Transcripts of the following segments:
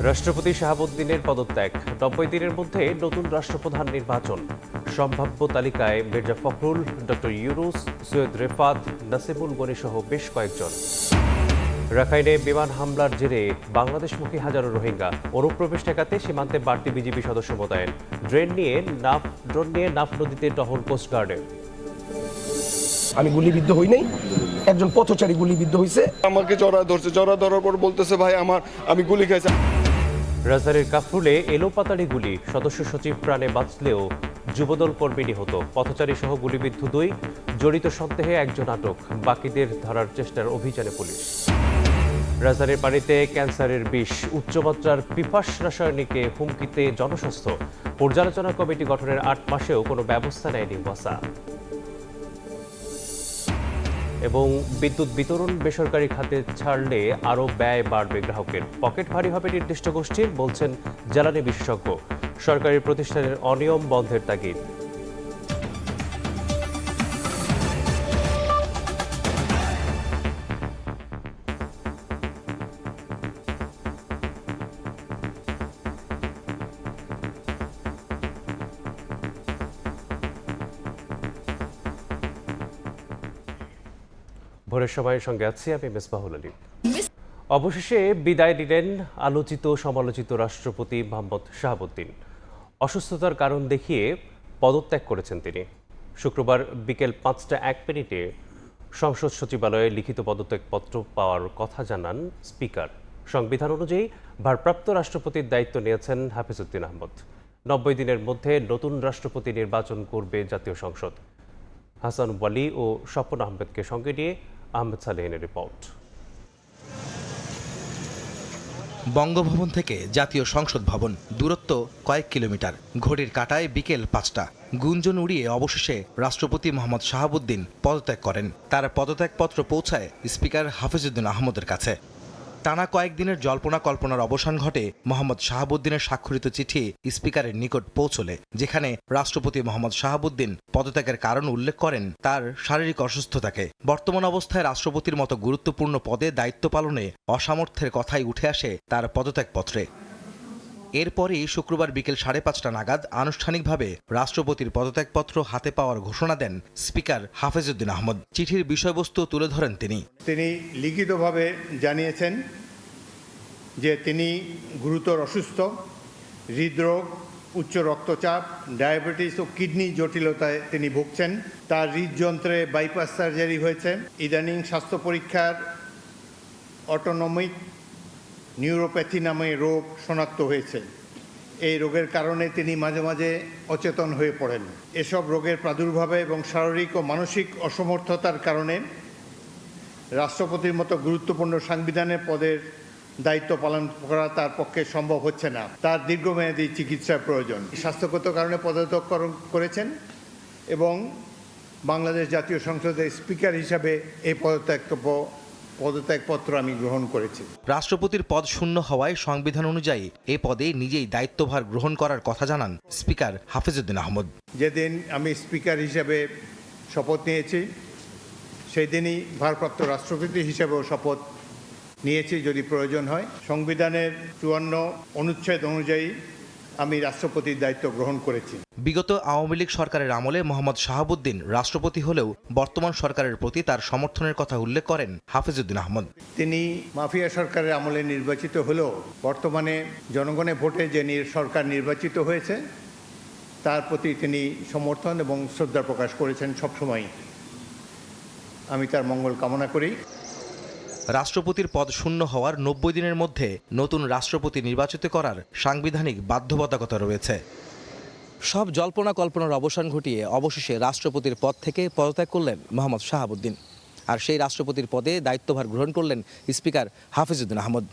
রাষ্ট্রপতি শাহাবুদ্দিনের পদত্যাগ, ৯০ দিনের মধ্যে নতুন রাষ্ট্রপ্রধান নির্বাচন। সম্ভাব্য তালিকায় মির্জা ফখরুল, ডক্টর ইউনুস, সৈয়দ রেফাত, নাসিমুল গনি সহ বেশ কয়েকজন। রাখাইনে বিমান হামলার জেরে বাংলাদেশমুখী হাজারো রোহিঙ্গা, অনুপ্রবেশ ঠেকাতে সীমান্তে বাড়তি বিজিবি সদস্য মোতায়েন। ড্রোন নিয়ে নাফ নদীতে টহল কোস্টগার্ডের। আমি গুলিবিদ্ধ হই নাই, একজন পথচারী গুলিবিদ্ধ হয়েছে। আমাকে জড়া ধরার পর বলতেছে ভাই আমি গুলি খাইছি। রাজধানীর কাফরুলে এলোপাতাড়ি গুলি, সদস্য সচিব প্রাণে বাঁচলেও যুবদল কর্মী নিহত। পথচারী সহ গুলিবিদ্ধ 2, জড়িত সন্দেহে একজন আটক, বাকিদের ধরার চেষ্টার অভিযানে পুলিশ। রাজধানীর পানিতে ক্যান্সারের বিষ, উচ্চমাত্রার পিফাস রাসায়নিকে হুমকিতে জনস্বাস্থ্য। পর্যালোচনা কমিটি গঠনের 8 মাসেও কোনো ব্যবস্থা নেয়নি ওয়াসা। এবং বিদ্যুৎ বিতরণ বেসরকারি খাতে ছাড়লে আরও ব্যয় বাড়বে গ্রাহকের, পকেট ভারী হবে নির্দিষ্ট গোষ্ঠীর, বলছেন জ্বালানি বিশেষজ্ঞ। সরকারি প্রতিষ্ঠানের অনিয়ম বন্ধের তাগিদ। ভোরের সময়ের সঙ্গে আছি আমি মেসবাহুল আলী। অবশেষে বিদায় নিলেন আলোচিত সমালোচিত রাষ্ট্রপতি মোহাম্মদ শাহাবুদ্দিন। অসুস্থতার কারণ দেখিয়ে পদত্যাগ করেছেন তিনি। শুক্রবার বিকেল 5টা 1 মিনিটে সংসদ সচিবালয়ে লিখিত পদত্যাগপত্র পাওয়ার কথা জানান স্পিকার। সংবিধান অনুযায়ী ভারপ্রাপ্ত রাষ্ট্রপতির দায়িত্ব নিয়েছেন হাফিজউদ্দিন আহমদ। ৯০ দিনের মধ্যে নতুন রাষ্ট্রপতি নির্বাচন করবে জাতীয় সংসদ। হাসান ওয়ালি ও স্বপন আহমেদকে সঙ্গে নিয়ে আহমেদ সালেহিনের রিপোর্ট। বঙ্গভবন থেকে জাতীয় সংসদ ভবন দূরত্ব কয়েক কিলোমিটার। ঘড়ির কাঁটায় বিকেল 5টা। গুঞ্জন উড়িয়ে অবশেষে রাষ্ট্রপতি মোহাম্মদ শাহাবুদ্দিন পদত্যাগ করেন। তার পদত্যাগপত্র পৌঁছায় স্পিকার হাফিজউদ্দিন আহমদের কাছে। টানা কয়েকদিনের জল্পনা কল্পনার অবসান ঘটে মোহাম্মদ শাহাবুদ্দিনের স্বাক্ষরিত চিঠি স্পিকারের নিকট পৌঁছলে, যেখানে রাষ্ট্রপতি মোহাম্মদ শাহাবুদ্দিন পদত্যাগের কারণ উল্লেখ করেন তার শারীরিক অসুস্থতাকে। বর্তমান অবস্থায় রাষ্ট্রপতির মতো গুরুত্বপূর্ণ পদে দায়িত্ব পালনে অসামর্থ্যের কথাই উঠে আসে তার পদত্যাগপত্রে। এরপরই শুক্রবার বিকেল 5:30 নাগাদ আনুষ্ঠানিকভাবে রাষ্ট্রপতির পদত্যাগপত্র হাতে পাওয়ার ঘোষণা দেন স্পিকার হাফিজউদ্দিন আহমদ। চিঠির বিষয়বস্তু তুলে ধরেন তিনি। লিখিতভাবে জানিয়েছেন যে তিনি গুরুতর অসুস্থ, হৃদরোগ, উচ্চ রক্তচাপ, ডায়াবেটিস ও কিডনি জটিলতায় তিনি ভুগছেন। তার হৃদযন্ত্রে বাইপাস সার্জারি হয়েছে। ইদানিং স্বাস্থ্য পরীক্ষার অটোনমিক নিউরোপ্যাথি নামে রোগ শনাক্ত হয়েছে। এই রোগের কারণে তিনি মাঝে মাঝে অচেতন হয়ে পড়েন। এসব রোগের প্রাদুর্ভাবে এবং শারীরিক ও মানসিক অসমর্থতার কারণে রাষ্ট্রপতির মতো গুরুত্বপূর্ণ সাংবিধানিক পদের দায়িত্ব পালন করা তার পক্ষে সম্ভব হচ্ছে না। তার দীর্ঘমেয়াদী চিকিৎসার প্রয়োজন। স্বাস্থ্যগত কারণে পদত্যাগ করেছেন এবং বাংলাদেশ জাতীয় সংসদের স্পিকার হিসাবে এই পদত্যাগপত্র আমি গ্রহণ করেছি। রাষ্ট্রপতির পদ শূন্য হওয়ায় সংবিধান অনুযায়ী এ পদে নিজেই দায়িত্বভার গ্রহণ করার কথা জানান স্পিকার হাফিজউদ্দিন আহমদ। যেদিন আমি স্পিকার হিসাবে শপথ নিয়েছি, সেই দিনই ভারপ্রাপ্ত রাষ্ট্রপতি হিসেবেও শপথ নিয়েছি যদি প্রয়োজন হয়। সংবিধানের 54 অনুচ্ছেদ অনুযায়ী আমি রাষ্ট্রপতির দায়িত্ব গ্রহণ করেছি। বিগত আওয়ামী লীগ সরকারের আমলে মোহাম্মদ শাহাবুদ্দিন রাষ্ট্রপতি হলেও বর্তমান সরকারের প্রতি তার সমর্থনের কথা উল্লেখ করেন হাফিজউদ্দিন আহমদ। তিনি মাফিয়া সরকারের আমলে নির্বাচিত হলেও বর্তমানে জনগণের ভোটে যে সরকার নির্বাচিত হয়েছে তার প্রতি তিনি সমর্থন এবং শ্রদ্ধা প্রকাশ করেছেন সবসময়। আমি তার মঙ্গল কামনা করি। রাষ্ট্রপতির পদ শূন্য হওয়ার ৯০ দিনের মধ্যে নতুন রাষ্ট্রপতি নির্বাচিত করার সাংবিধানিক বাধ্যবাধকতা রয়েছে। সব জল্পনা কল্পনার অবসান ঘটিয়ে অবশেষে রাষ্ট্রপতির পদ থেকে পদত্যাগ করলেন মোহাম্মদ শাহাবুদ্দিন। আর সেই রাষ্ট্রপতির পদে দায়িত্বভার গ্রহণ করলেন স্পিকার হাফিজউদ্দিন আহমদ।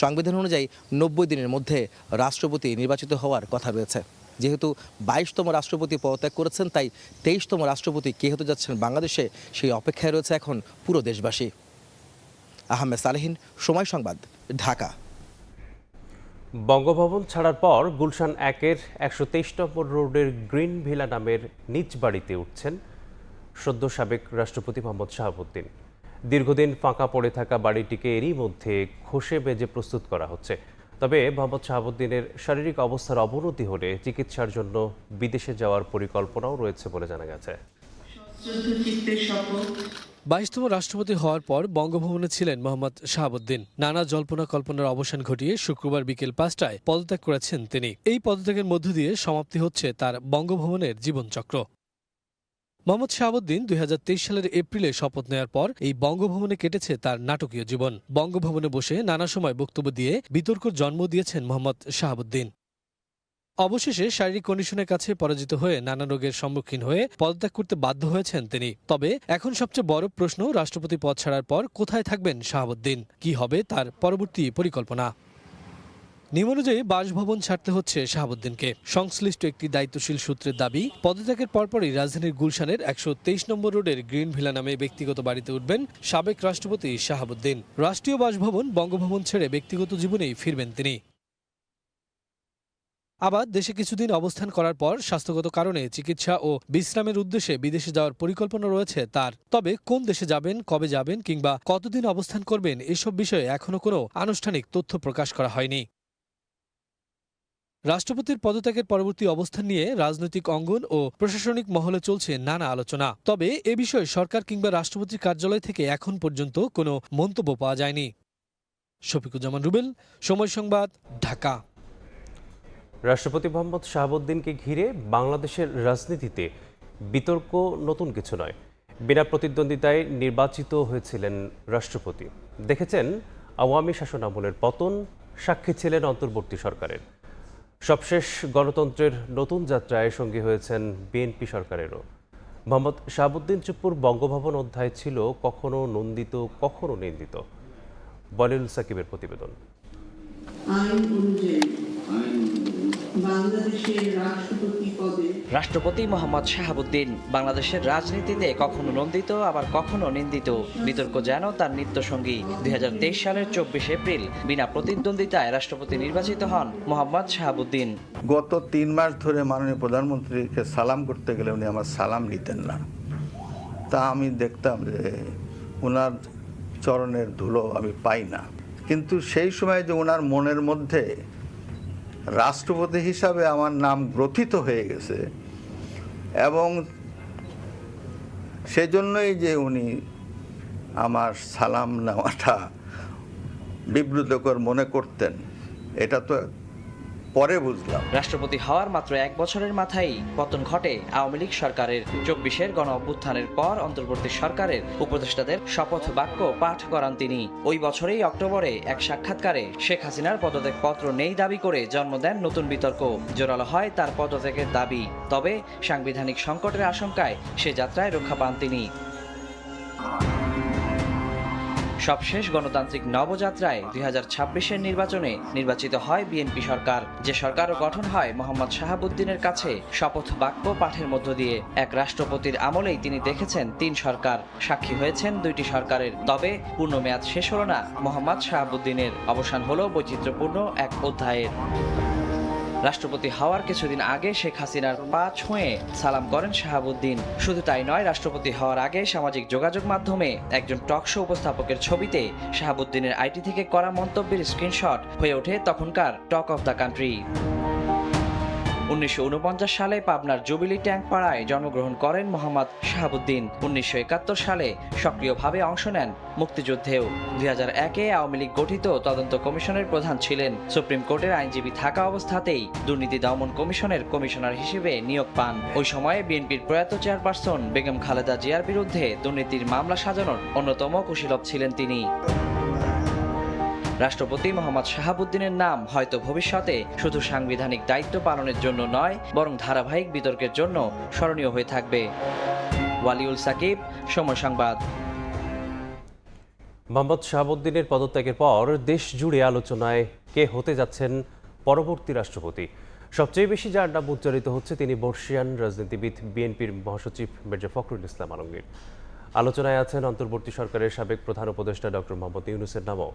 সংবিধান অনুযায়ী ৯০ দিনের মধ্যে রাষ্ট্রপতি নির্বাচিত হওয়ার কথা রয়েছে। যেহেতু 22তম রাষ্ট্রপতি পদত্যাগ করেছেন, তাই 23তম রাষ্ট্রপতি কে হতে যাচ্ছেন বাংলাদেশে সেই অপেক্ষায় রয়েছে এখন পুরো দেশবাসী। আহমেদ সালেহিন, সময় সংবাদ, ঢাকা। বঙ্গভবন ছাড়ার পর গুলশান 1-এর 123 নম্বর রোডের গ্রিন ভিলা নামের নিজ বাড়িতে উঠছেন সদ্য সাবেক রাষ্ট্রপতি মোহাম্মদ শাহাবুদ্দিন। দীর্ঘদিন ফাঁকা পড়ে থাকা বাড়িটিকে এরই মধ্যে খসে বেজে প্রস্তুত করা হচ্ছে। তবে মোহাম্মদ শাহাবুদ্দিনের শারীরিক অবস্থার অবনতি হলে চিকিৎসার জন্য বিদেশে যাওয়ার পরিকল্পনাও রয়েছে বলে জানা গেছে। 22তম রাষ্ট্রপতি হওয়ার পর বঙ্গভবনে ছিলেন মোহাম্মদ শাহাবুদ্দিন। নানা জল্পনা কল্পনার অবসান ঘটিয়ে শুক্রবার বিকেল 5টায় পদত্যাগ করেছেন তিনি। এই পদত্যাগের মধ্য দিয়ে সমাপ্তি হচ্ছে তার বঙ্গভবনের জীবনচক্র। মোহাম্মদ শাহাবুদ্দিন 2023 সালের এপ্রিলে শপথ নেওয়ার পর এই বঙ্গভবনে কেটেছে তার নাটকীয় জীবন। বঙ্গভবনে বসে নানা সময় বক্তব্য দিয়ে বিতর্ক জন্ম দিয়েছেন মোহাম্মদ শাহাবুদ্দিন। অবশেষে শারীরিক কন্ডিশনের কাছে পরাজিত হয়ে নানা রোগের সম্মুখীন হয়ে পদত্যাগ করতে বাধ্য হয়েছেন তিনি। তবে এখন সবচেয়ে বড় প্রশ্ন, রাষ্ট্রপতি পদ ছাড়ার পর কোথায় থাকবেন শাহাবুদ্দিন, কি হবে তার পরবর্তী পরিকল্পনা। নিয়ম অনুযায়ী বাসভবন ছাড়তে হচ্ছে শাহাবুদ্দিনকে। সংশ্লিষ্ট একটি দায়িত্বশীল সূত্রের দাবি, পদত্যাগের পরপরই রাজধানীর গুলশানের 123 নম্বর রোডের গ্রিন ভিলা নামে ব্যক্তিগত বাড়িতে উঠবেন সাবেক রাষ্ট্রপতি শাহাবুদ্দিন। রাষ্ট্রীয় বাসভবন বঙ্গভবন ছেড়ে ব্যক্তিগত জীবনেই ফিরবেন তিনি। আবার দেশে কিছুদিন অবস্থান করার পর স্বাস্থ্যগত কারণে চিকিৎসা ও বিশ্রামের উদ্দেশ্যে বিদেশে যাওয়ার পরিকল্পনা রয়েছে তার। তবে কোন দেশে যাবেন, কবে যাবেন কিংবা কতদিন অবস্থান করবেন, এসব বিষয়ে এখনো কোনো আনুষ্ঠানিক তথ্য প্রকাশ করা হয়নি। রাষ্ট্রপতির পদত্যাগের পরবর্তী অবস্থান নিয়ে রাজনৈতিক অঙ্গন ও প্রশাসনিক মহলে চলছে নানা আলোচনা। তবে এ বিষয়ে সরকার কিংবা রাষ্ট্রপতির কার্যালয় থেকে এখন পর্যন্ত কোনো মন্তব্য পাওয়া যায়নি। শফিকুজ্জামান রুবেল, সময় সংবাদ, ঢাকা। রাষ্ট্রপতি মোহাম্মদ শাহাবুদ্দিনকে ঘিরে বাংলাদেশের রাজনীতিতে বিতর্ক নতুন কিছু নয়। বিনা প্রতিদ্বন্দ্বিতায় নির্বাচিত হয়েছিলেন রাষ্ট্রপতি। দেখেছেন আওয়ামী শাসনামলের পতন, সাক্ষী ছিলেন অন্তর্বর্তী সরকারের। সবশেষ গণতন্ত্রের নতুন যাত্রায় সঙ্গী হয়েছেন বিএনপি সরকারেরও। মোহাম্মদ শাহাবুদ্দিন চুপ্পুর বঙ্গভবন অধ্যায় ছিল কখনো নন্দিত, কখনো নিন্দিত। বলিউল সাকিবের প্রতিবেদন। রাষ্ট্রপতি মোহাম্মদ শাহাবুদ্দিন বাংলাদেশের রাজনীতিতে কখনো নন্দিত, আবার কখনো নিন্দিত। বিতর্ক যেন তার নিত্যসঙ্গী। 2023 সালের 24 এপ্রিল বিনা প্রতিদ্বন্দ্বিতায় রাষ্ট্রপতি নির্বাচিত হন মোহাম্মদ শাহাবুদ্দিন। গত 3 মাস ধরে মাননীয় প্রধানমন্ত্রীকে সালাম করতে গেলে উনি আমার সালাম নিতেন না। তা আমি দেখতাম যে ওনার চরণের ধুলো আমি পাই না। কিন্তু সেই সময় যে ওনার মনের মধ্যে রাষ্ট্রপতি হিসাবে আমার নাম গ্রথিত হয়ে গেছে, এবং সেজন্যই যে উনি আমার সালাম নেওয়াটা বিব্রতকর মনে করতেন, এটা তো পরে বুঝলাম। রাষ্ট্রপতি হওয়ার মাত্র 1 বছরের মাথায় পতন ঘটে আওয়ামী লীগ সরকারের। 24-এর গণ অভ্যুত্থানের পর অন্তর্বর্তী সরকারের উপদেষ্টাদের শপথ বাক্য পাঠ করান তিনি। ওই বছরেই অক্টোবরে এক সাক্ষাৎকারে শেখ হাসিনার পদত্যাগ পত্র নেই দাবি করে জন্ম দেন নতুন বিতর্ক। জোরালো হয় তার পদত্যাগের দাবি। তবে সাংবিধানিক সংকটের আশঙ্কায় সে যাত্রায় রক্ষা পান তিনি। সবশেষ গণতান্ত্রিক নবযাত্রায় 2026-এর নির্বাচনে নির্বাচিত হয় বিএনপি সরকার। যে সরকারও গঠন হয় মোহাম্মদ শাহাবুদ্দিনের কাছে শপথ বাক্য পাঠের মধ্য দিয়ে। এক রাষ্ট্রপতির আমলেই তিনি দেখেছেন 3 সরকার, সাক্ষী হয়েছেন 2টি সরকারের। তবে পূর্ণ মেয়াদ শেষ হলো না মোহাম্মদ শাহাবুদ্দিনের, অবসান হলো বৈচিত্র্যপূর্ণ এক অধ্যায়ের। রাষ্ট্রপতি হওয়ার কিছুদিন আগে শেখ হাসিনার পা ছুঁয়ে সালাম করেন শাহাবুদ্দিন। শুধু তাই নয়, রাষ্ট্রপতি হওয়ার আগে সামাজিক যোগাযোগ মাধ্যমে একজন টক শো উপস্থাপকের ছবিতে শাহাবুদ্দিনের আইটি থেকে করা মন্তব্যের স্ক্রিনশট হয়ে ওঠে তখনকার টক অফ দ্য কান্ট্রি। 1949 সালে পাবনার জুবিলি ট্যাঙ্ক পাড়ায় জন্মগ্রহণ করেন মোহাম্মদ শাহাবুদ্দিন। 1971 সালে সক্রিয়ভাবে অংশ নেন মুক্তিযুদ্ধেও। 2001-এ আওয়ামী লীগ গঠিত তদন্ত কমিশনের প্রধান ছিলেন। সুপ্রিম কোর্টের আইনজীবী থাকা অবস্থাতেই দুর্নীতি দমন কমিশনের কমিশনার হিসেবে নিয়োগ পান। ওই সময়ে বিএনপির প্রয়াত চেয়ারপারসন বেগম খালেদা জিয়ার বিরুদ্ধে দুর্নীতির মামলা সাজানোর অন্যতম কুশীলব ছিলেন তিনি। রাষ্ট্রপতি মোহাম্মদ শাহাবুদ্দিনের নাম হয়তো ভবিষ্যতে শুধু সাংবিধানিক দায়িত্ব পালনের জন্য নয়, বরং ধারাবাহিক বিতর্কের জন্য স্মরণীয় হয়ে থাকবে। ওয়ালিউল সাকিব, সময় সংবাদ। মোহাম্মদ শাহাবুদ্দিনের পদত্যাগের পর দেশ জুড়ে আলোচনায় কে হতে যাচ্ছেন পরবর্তী রাষ্ট্রপতি। সবচেয়ে বেশি যার নাম উচ্চারিত হচ্ছে তিনি বর্ষিয়ান রাজনীতিবিদ বিএনপির মহাসচিব মির্জা ফখরুল ইসলাম আলমগীর। আলোচনায় আছেন অন্তর্বর্তী সরকারের সাবেক প্রধান উপদেষ্টা ডক্টর মোহাম্মদ ইউনূসের নামও।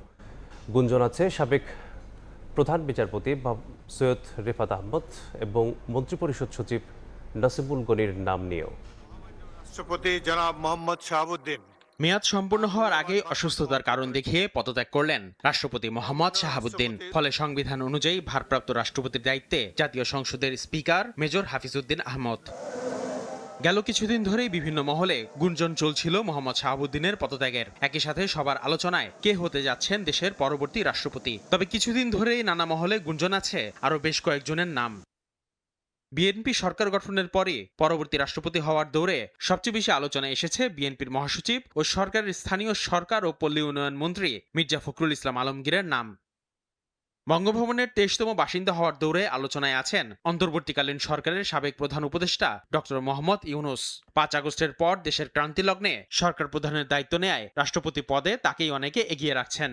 গুঞ্জন আছে সাবেক প্রধান বিচারপতি সৈয়দ রেফাত আহমদ এবং মন্ত্রিপরিষদ সচিব নাসিবুল গনির নাম নিয়েও। রাষ্ট্রপতি জনাব মোহাম্মদ শাহাবুদ্দিন মেয়াদ সম্পূর্ণ হওয়ার আগেই অসুস্থতার কারণ দেখিয়ে পদত্যাগ করলেন রাষ্ট্রপতি মোহাম্মদ শাহাবুদ্দিন। ফলে সংবিধান অনুযায়ী ভারপ্রাপ্ত রাষ্ট্রপতির দায়িত্বে জাতীয় সংসদের স্পিকার মেজর হাফিজউদ্দিন আহমদ। গেল কিছুদিন ধরেই বিভিন্ন মহলে গুঞ্জন চলছিল মোহাম্মদ শাহাবুদ্দিনের পদত্যাগের। একই সাথে সবার আলোচনায় কে হতে যাচ্ছেন দেশের পরবর্তী রাষ্ট্রপতি। তবে কিছুদিন ধরেই নানা মহলে গুঞ্জন আছে আরও বেশ কয়েকজনের নাম। বিএনপি সরকার গঠনের পরে পরবর্তী রাষ্ট্রপতি হওয়ার দৌড়ে সবচেয়ে বেশি আলোচনায় এসেছে বিএনপির মহাসচিব ও সরকারের স্থানীয় সরকার ও পল্লী উন্নয়ন মন্ত্রী মির্জা ফখরুল ইসলাম আলমগীরের নাম। বঙ্গভবনের 23তম বাসিন্দা হওয়ার দৌড়ে আলোচনায় আছেন অন্তর্বর্তীকালীন সরকারের সাবেক প্রধান উপদেষ্টা ডক্টর মোহাম্মদ ইউনূস। 5 আগস্টের পর দেশের ক্রান্তি লগ্নে সরকার প্রধানের দায়িত্ব নেয় রাষ্ট্রপতি পদে তাকেই অনেকে এগিয়ে রাখছেন।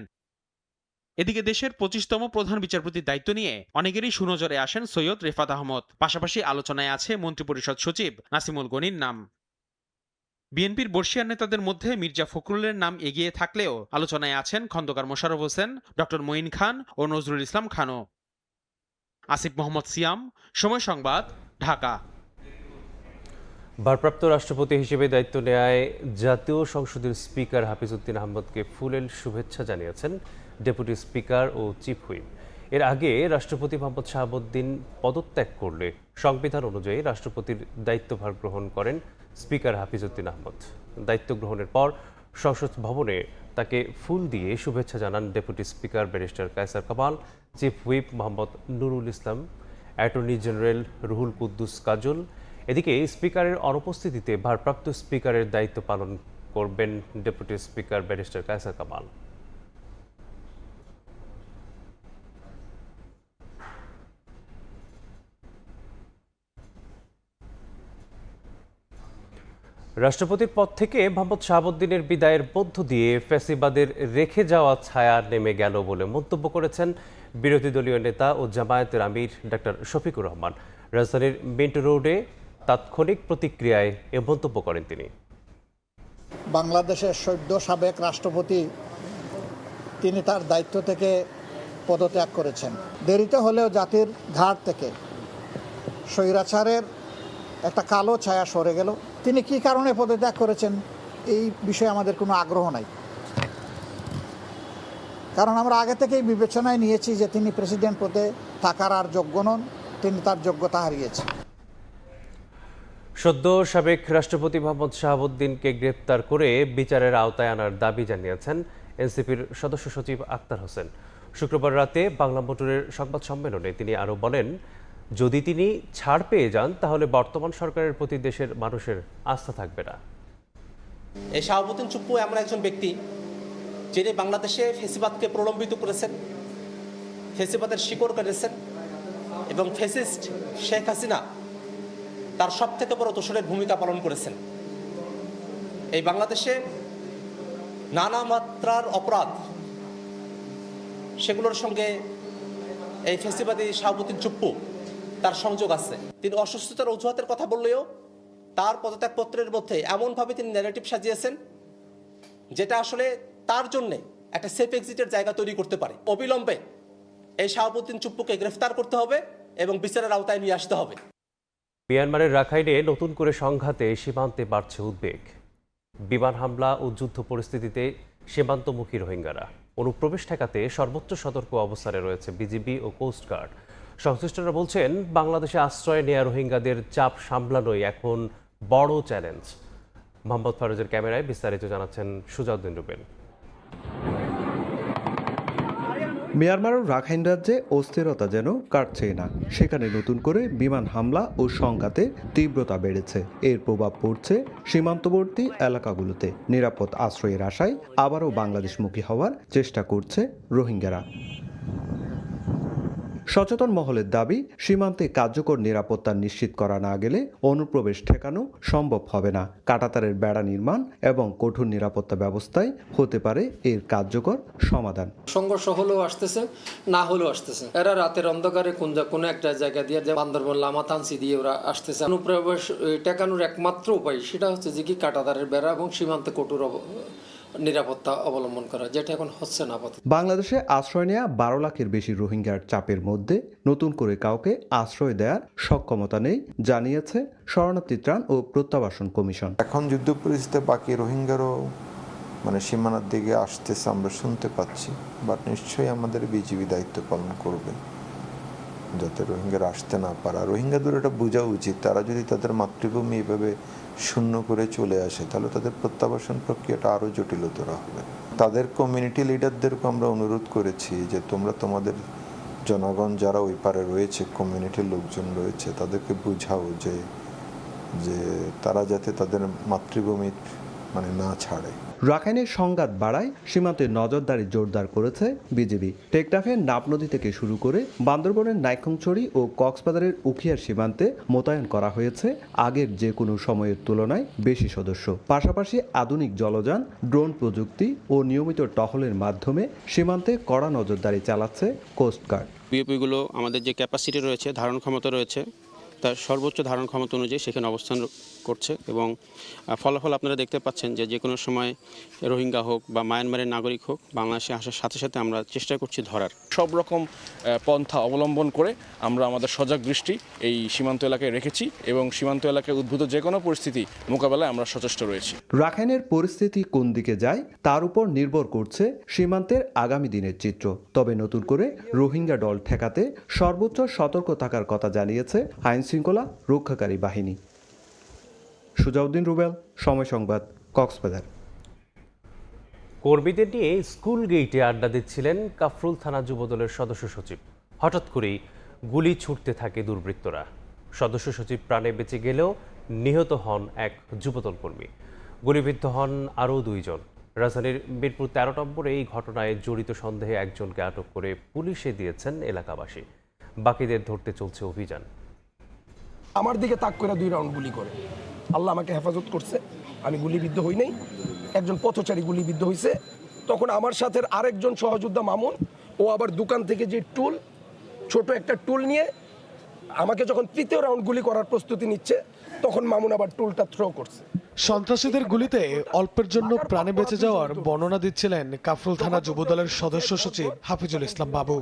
এদিকে দেশের 25তম প্রধান বিচারপতির দায়িত্ব নিয়ে অনেকেরই সুনজরে আসেন সৈয়দ রেফাত আহমদ। পাশাপাশি আলোচনায় আছে মন্ত্রিপরিষদ সচিব নাসিমুল গনির নাম। বিএনপির বর্ষিয়ান নেতাদের মধ্যে মির্জা ফখরুলের নাম এগিয়ে থাকলেও আলোচনায় আছেন খন্দকার মোশাররফ হোসেন, ডক্টর মঈন খান ও নজরুল ইসলাম খানও। আসিফ মোহাম্মদ সিয়াম, সময় সংবাদ, ঢাকা। ভারপ্রাপ্ত রাষ্ট্রপতি হিসেবে দায়িত্ব নেয় জাতীয় সংসদের স্পিকার হাফিজউদ্দিন আহমদকে ফুলেল শুভেচ্ছা জানিয়েছেন ডেপুটি স্পিকার ও চিফ হুইপ। এর আগে রাষ্ট্রপতি মোহাম্মদ শাহাবুদ্দিন পদত্যাগ করলে সংবিধান অনুযায়ী রাষ্ট্রপতির দায়িত্বভার গ্রহণ করেন স্পিকার হাফিজউদ্দিন আহমদ। দায়িত্ব গ্রহণের পর সংসদ ভবনে তাকে ফুল দিয়ে শুভেচ্ছা জানান deputy speaker barrister Kaisar Kamal, chief whip Mohammad Nurul Islam, attorney general Ruhul Quddus Kajol. এদিকে স্পিকারের অনুপস্থিতিতে ভারপ্রাপ্ত স্পিকারের দায়িত্ব পালন করবেন deputy speaker barrister Kaisar Kamal. রাষ্ট্রপতির পদ থেকে মোহাম্মদ শাহাবুদ্দিনের বিদায়ের মধ্য দিয়ে ফ্যাসিবাদের রেখে যাওয়া ছায়া নেমে গেল বলে মন্তব্য করেছেন বিরোধী দলীয় নেতা ও জামায়াতের আমির ডাক্তার শফিকুর রহমান। রাজধানীর মিন্টো রোডে তাৎক্ষণিক প্রতিক্রিয়ায় এ মন্তব্য করেন তিনি। বাংলাদেশের সদ্য সাবেক রাষ্ট্রপতি তিনি তার দায়িত্ব থেকে পদত্যাগ করেছেন। দেরিতে হলেও জাতির ঘাট থেকে স্বৈরাচারের একটা কালো ছায়া সরে গেল। তিনি কি কারণে পদত্যাগ করেছেন এই বিষয়ে আমাদের কোনো আগ্রহ নাই, কারণ আমরা আগে থেকেই বিবেচনায় নিয়েছি যে তিনি প্রেসিডেন্ট পদে থাকার আর যোগ্য নন, তিনি তার যোগ্যতা হারিয়েছেন। সদ্য সাবেক রাষ্ট্রপতি মোহাম্মদ শাহাবুদ্দিনকে গ্রেপ্তার করে বিচারের আওতায় আনার দাবি জানিয়েছেন এনসিপির সদস্য সচিব আক্তার হোসেন। শুক্রবার রাতে বাংলা মোটরের সংবাদ সম্মেলনে তিনি আরও বলেন, যদি তিনি ছাড় পেয়ে যান তাহলে বর্তমান সরকারের প্রতি দেশের মানুষের আস্থা থাকবে না। এই শাহাবুদ্দিন চুপ্পু এমন একজন ব্যক্তি যিনি বাংলাদেশে ফেসিবাদকে প্রলম্বিত করেছেন, ফেসিবাদের শিকড় কেটেছেন এবং ফেসিস্ট শেখ হাসিনা তার সবথেকে বড় দোসরের ভূমিকা পালন করেছেন। এই বাংলাদেশে নানা মাত্রার অপরাধ, সেগুলোর সঙ্গে এই ফেসিবাদী শাহাবুদ্দিন চুপ্পু তার সংযোগ আছে। তিনি অসুস্থতার অজুহাতের কথা বললেও তার পদত্যাগপত্রের মধ্যে এমনভাবে তিনি ন্যারেটিভ সাজিয়েছেন যেটা আসলে তার জন্যে একটা সেফ এক্সিটের জায়গা তৈরি করতে পারে। অবিলম্বে এই শাহাবুদ্দিন চুপ্পুকে গ্রেফতার করতে হবে এবং বিচারের আওতায় নিয়ে আসতে হবে। মিয়ানমারের রাখাইনে নতুন করে সংঘাতে সীমান্তে বাড়ছে উদ্বেগ। বিমান হামলা ও যুদ্ধ পরিস্থিতিতে সীমান্তমুখী রোহিঙ্গারা অনুপ্রবেশ ঠেকাতে সর্বোচ্চ সতর্ক অবস্থানে রয়েছে বিজিবি ও কোস্টগার্ড। সংশ্লিষ্টরা বলছেন, বাংলাদেশে আশ্রয় নেয়া রোহিঙ্গাদের চাপ সামলানোই এখন বড় চ্যালেঞ্জ। মোহাম্মদ ফারুজের ক্যামেরায় বিস্তারিত জানাচ্ছেন সুজাউদ্দিন রুবেল। মিয়ানমারের রাখাইন রাজ্যে অস্থিরতা যেন কাটছেই না। সেখানে নতুন করে বিমান হামলা ও সংঘাতের তীব্রতা বেড়েছে। এর প্রভাব পড়ছে সীমান্তবর্তী এলাকাগুলোতে। নিরাপদ আশ্রয়ের আশায় আবারও বাংলাদেশমুখী হওয়ার চেষ্টা করছে রোহিঙ্গারা। সচেতন মহলের দাবি, সীমান্তে কার্যকর নিরাপত্তা নিশ্চিত করা না গেলে অনুপ্রবেশ ঠেকানো সম্ভব হবে না। কাঁটাতারের বেড়া নির্মাণ এবং কঠোর নিরাপত্তা ব্যবস্থায় হতে পারে এর কার্যকর সমাধান। সংঘর্ষ হলেও আসতেছে, না হলেও আসতেছে। এরা রাতের অন্ধকারে কোনো একটা জায়গা দিয়ে, যে বান্দরবন লামাতানসি দিয়ে ওরা আসতেছে। অনুপ্রবেশ ঠেকানোর একমাত্র উপায় সেটা হচ্ছে যে কি কাঁটাতারের বেড়া এবং সীমান্তে কঠোর নিরাপত্তা অবলম্বন করা, যেটা এখন হচ্ছে না। বাংলাদেশে আশ্রয় নেওয়া 12 লাখের বেশি রোহিঙ্গার চাপের মধ্যে নতুন করে কাউকে আশ্রয় দেওয়ার সক্ষমতা নেই, জানিয়েছে শরণার্থী ত্রাণ ও প্রত্যাবাসন কমিশন। এখন যুদ্ধ পরিস্থিতিতে বাকি রোহিঙ্গারও মানে সীমানার দিকে আসতেছে আমরা শুনতে পাচ্ছি, বাট নিশ্চয়ই আমাদের বিজিবি দায়িত্ব পালন করবে যাতে রোহিঙ্গারা আসতে না পারে। রোহিঙ্গাদের এটা বোঝা উচিত, তারা যদি তাদের মাতৃভূমি এভাবে শূন্য করে চলে আসে তাহলে তাদের প্রত্যাবাসন প্রক্রিয়াটা আরও জটিলতর হবে। তাদের কমিউনিটি লিডারদেরকে আমরা অনুরোধ করেছি যে তোমরা তোমাদের জনগণ যারা ওই পারে রয়েছে, কমিউনিটির লোকজন রয়েছে, তাদেরকে বুঝাও যে তারা যাতে তাদের মাতৃভূমি মানে না ছাড়ে। রাখাইনের সংঘাত বাড়ায় সীমান্তে নজরদারি জোরদার করেছে বিজিবি। টেকনাফের নাপ নদী থেকে শুরু করে বান্দরবনের নাইক্ষ্যংছড়ি ও কক্সবাজারের উখিয়ার সীমান্তে মোতায়েন করা হয়েছে আগের যে কোনো সময়ের তুলনায় বেশি সদস্য। পাশাপাশি আধুনিক জলযান, ড্রোন প্রযুক্তি ও নিয়মিত টহলের মাধ্যমে সীমান্তে কড়া নজরদারি চালাচ্ছে কোস্টগার্ড। বিওপিগুলো আমাদের যে ক্যাপাসিটি রয়েছে, ধারণ ক্ষমতা রয়েছে, তার সর্বোচ্চ ধারণ ক্ষমতা অনুযায়ী সেখানে অবস্থান করছে এবং ফলাফল আপনারা দেখতে পাচ্ছেন যে কোনো সময় রোহিঙ্গা হোক বা মায়ানমারের নাগরিক হোক বাংলাদেশে আসার সাথে সাথে আমরা চেষ্টা করছি ধরার। সব রকম পন্থা অবলম্বন করে আমরা আমাদের সজাগ দৃষ্টি এই সীমান্ত এলাকায় রেখেছি এবং সীমান্ত এলাকায় উদ্ভূত যে কোনো পরিস্থিতি মোকাবেলায় আমরা সচেষ্ট রয়েছি। রাখাইনের পরিস্থিতি কোন দিকে যায় তার উপর নির্ভর করছে সীমান্তের আগামী দিনের চিত্র। তবে নতুন করে রোহিঙ্গা দল ঠেকাতে সর্বোচ্চ সতর্ক থাকার কথা জানিয়েছে আইনশৃঙ্খলা রক্ষাকারী বাহিনী। সুজাউদ্দিন রুবেল, সময় সংবাদ, কক্সবাজার। কর্মীদের নিয়ে স্কুল গেইটে আড্ডা দিচ্ছিলেন কাফরুল থানা যুবদলের সদস্য সচিব। হঠাৎ করেই গুলি ছুটতে থাকে দুর্বৃত্তরা। সদস্য সচিব প্রাণে বেঁচে গেলেও নিহত হন এক যুবদল কর্মী। গুলিবিদ্ধ হন আরও 2 জন। রাজধানীর মিরপুর 13 নম্বরে এই ঘটনায় জড়িত সন্দেহে একজনকে আটক করে পুলিশে দিয়েছেন এলাকাবাসী। বাকিদের ধরতে চলছে অভিযান। আমার দিকে তাক করে 2 রাউন্ড গুলি করে। আল্লাহ আমাকে হেফাজত করছে, আমি গুলিবিদ্ধ হই নাই। একজন পথচারী গুলিবিদ্ধ হয়েছে। তখন আমার সাথে আরেকজন সহযোদ্ধা মামুন, ও আবার দোকান থেকে যে টুল, ছোট একটা টুল নিয়ে আমাকে যখন 3য় রাউন্ড গুলি করার প্রস্তুতি নিচ্ছে তখন মামুন আবার টুলটা থ্রো করছে। সন্ত্রাসীদের গুলিতে অল্পের জন্য প্রাণে বেঁচে যাওয়ার বর্ণনা দিচ্ছিলেন কাফরুল থানা যুবদলের সদস্য সচিব হাফিজুল ইসলাম বাবু।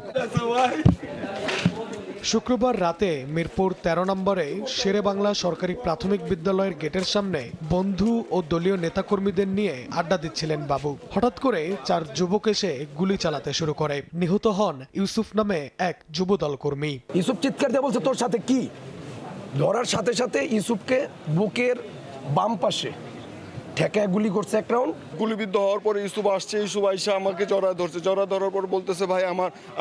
শুক্রবার রাতে মিরপুর 13 নম্বরে শেরে বাংলা সরকারি প্রাথমিক বিদ্যালয়ের গেটের সামনে বন্ধু ও দলীয় নেতাকর্মীদের নিয়ে আড্ডা দিচ্ছিলেন বাবু। হঠাৎ করে 4 যুবক এসে গুলি চালাতে শুরু করে। নিহত হন ইউসুফ নামে এক যুবদল কর্মী। ইউসুফ চিৎকার দিয়ে বলছে তোর সাথে কি? ধরার সাথে সাথে ইউসুফকে বুকের বাম পাশে ঠেকায় গুলি করছে 1 রাউন্ড। গুলিবিদ্ধ হওয়ার পরে ইউসুফ আসছে, ইউসুফ আইসা আমাকে জড়ায় ধরছে, জড়া ধরার পর বলতেছে ভাই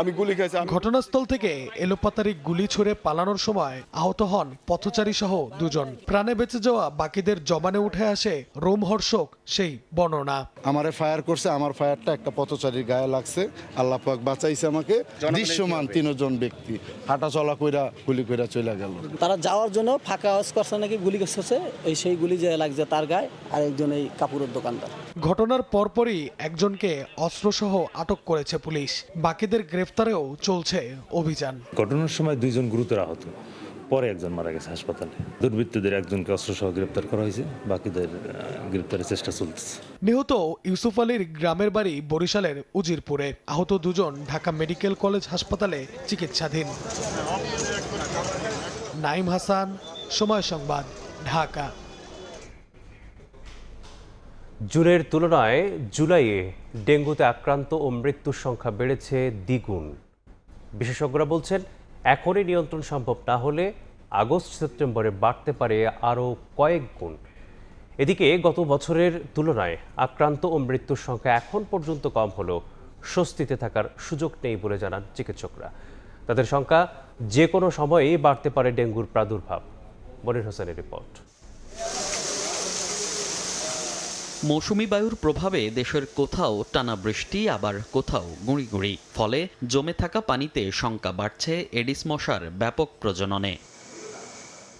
আমি গুলি খাইছি। ঘটনাস্থল থেকে এলোপাতারি গুলি ছুড়ে পালানোর সময় আহত হন পথচারী সহ 2 জন। প্রাণে বেঁচে যাওয়া বাকিদের জবানে উঠে আসে রোমহর্ষক সেই বর্ণনা। আমারে ফায়ার করছে, আমার ফায়ারটা একটা পথচারীর গায়ে লাগছে। আল্লাহ পাক বাঁচাইছে আমাকে। দৃশ্যমান 3 জন ব্যক্তি হাঁটা চলা কইরা গুলি কইরা চলে গেল। তারা যাওয়ার জন্য ফাঁকা আওয়াজ করছে নাকি গুলি করছে, সেই গুলি যে লাগছে তার গায়ে, আর এই কাপড়ের দোকানদার। ঘটনার পরপরই একজনকে অস্ত্রসহ আটক করেছে পুলিশ। বাকিদের গ্রেফতারেও চলছে অভিযান। ঘটনার সময় 2 জন গুরুতর আহত, পরে একজন মারা গেছে হাসপাতালে। দুর্বৃত্তদের একজনকে অস্ত্রসহ গ্রেফতার করা হয়েছে, বাকিদের গ্রেফতারের চেষ্টা চলছে। নিহত ইউসুফ আলীর গ্রামের বাড়ি বরিশালের উজিরপুরে। আহত 2 জন ঢাকা মেডিকেল কলেজ হাসপাতালে চিকিৎসাধীন। নাইম হাসান, সময় সংবাদ, ঢাকা। জুনের তুলনায় জুলাইয়ে ডেঙ্গুতে আক্রান্ত ও মৃত্যুর সংখ্যা বেড়েছে দ্বিগুণ। বিশেষজ্ঞরা বলছেন এখনই নিয়ন্ত্রণ সম্ভব না হলে আগস্ট সেপ্টেম্বরে বাড়তে পারে আরও কয়েক গুণ। এদিকে গত বছরের তুলনায় আক্রান্ত ও মৃত্যুর সংখ্যা এখন পর্যন্ত কম হলেও স্বস্তিতে থাকার সুযোগ নেই বলে জানান চিকিৎসকরা। তাদের সংখ্যা যে কোনো সময়েই বাড়তে পারে ডেঙ্গুর প্রাদুর্ভাব। মনির হোসেনের রিপোর্ট। মৌসুমি বায়ুর প্রভাবে দেশের কোথাও টানা বৃষ্টি, আবার কোথাও গুঁড়ি গুঁড়ি, ফলে জমে থাকা পানিতে শঙ্কা বাড়ছে এডিস মশার ব্যাপক প্রজননে।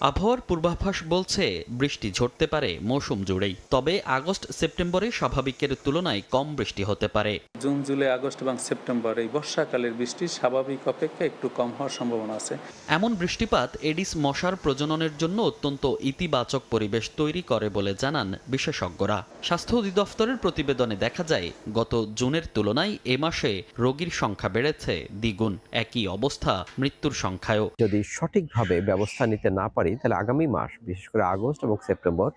আবহাওয়ার পূর্বাভাস বলছে বৃষ্টি ঝরতে পারে মৌসুম জুড়েই, তবে আগস্ট সেপ্টেম্বরে স্বাভাবিকের তুলনায় কম বৃষ্টি হতে পারে। জুন, জুলাই, আগস্ট এবং সেপ্টেম্বর এই বর্ষাকালের বৃষ্টি স্বাভাবিক অপেক্ষা একটু কম হওয়ার সম্ভাবনা আছে। এমন বৃষ্টিপাত এডিস মশার প্রজননের জন্য অত্যন্ত ইতিবাচক পরিবেশ তৈরি করে বলে জানান বিশেষজ্ঞরা। স্বাস্থ্য অধিদপ্তরের প্রতিবেদনে দেখা যায় গত জুনের তুলনায় এ মাসে রোগীর সংখ্যা বেড়েছে দ্বিগুণ। একই অবস্থা মৃত্যুর সংখ্যায়ও। যদি সঠিকভাবে ব্যবস্থা নিতে না পারি তাহলে আগামী মাস বিশেষ করে আগস্ট এবং সেপ্টেম্বর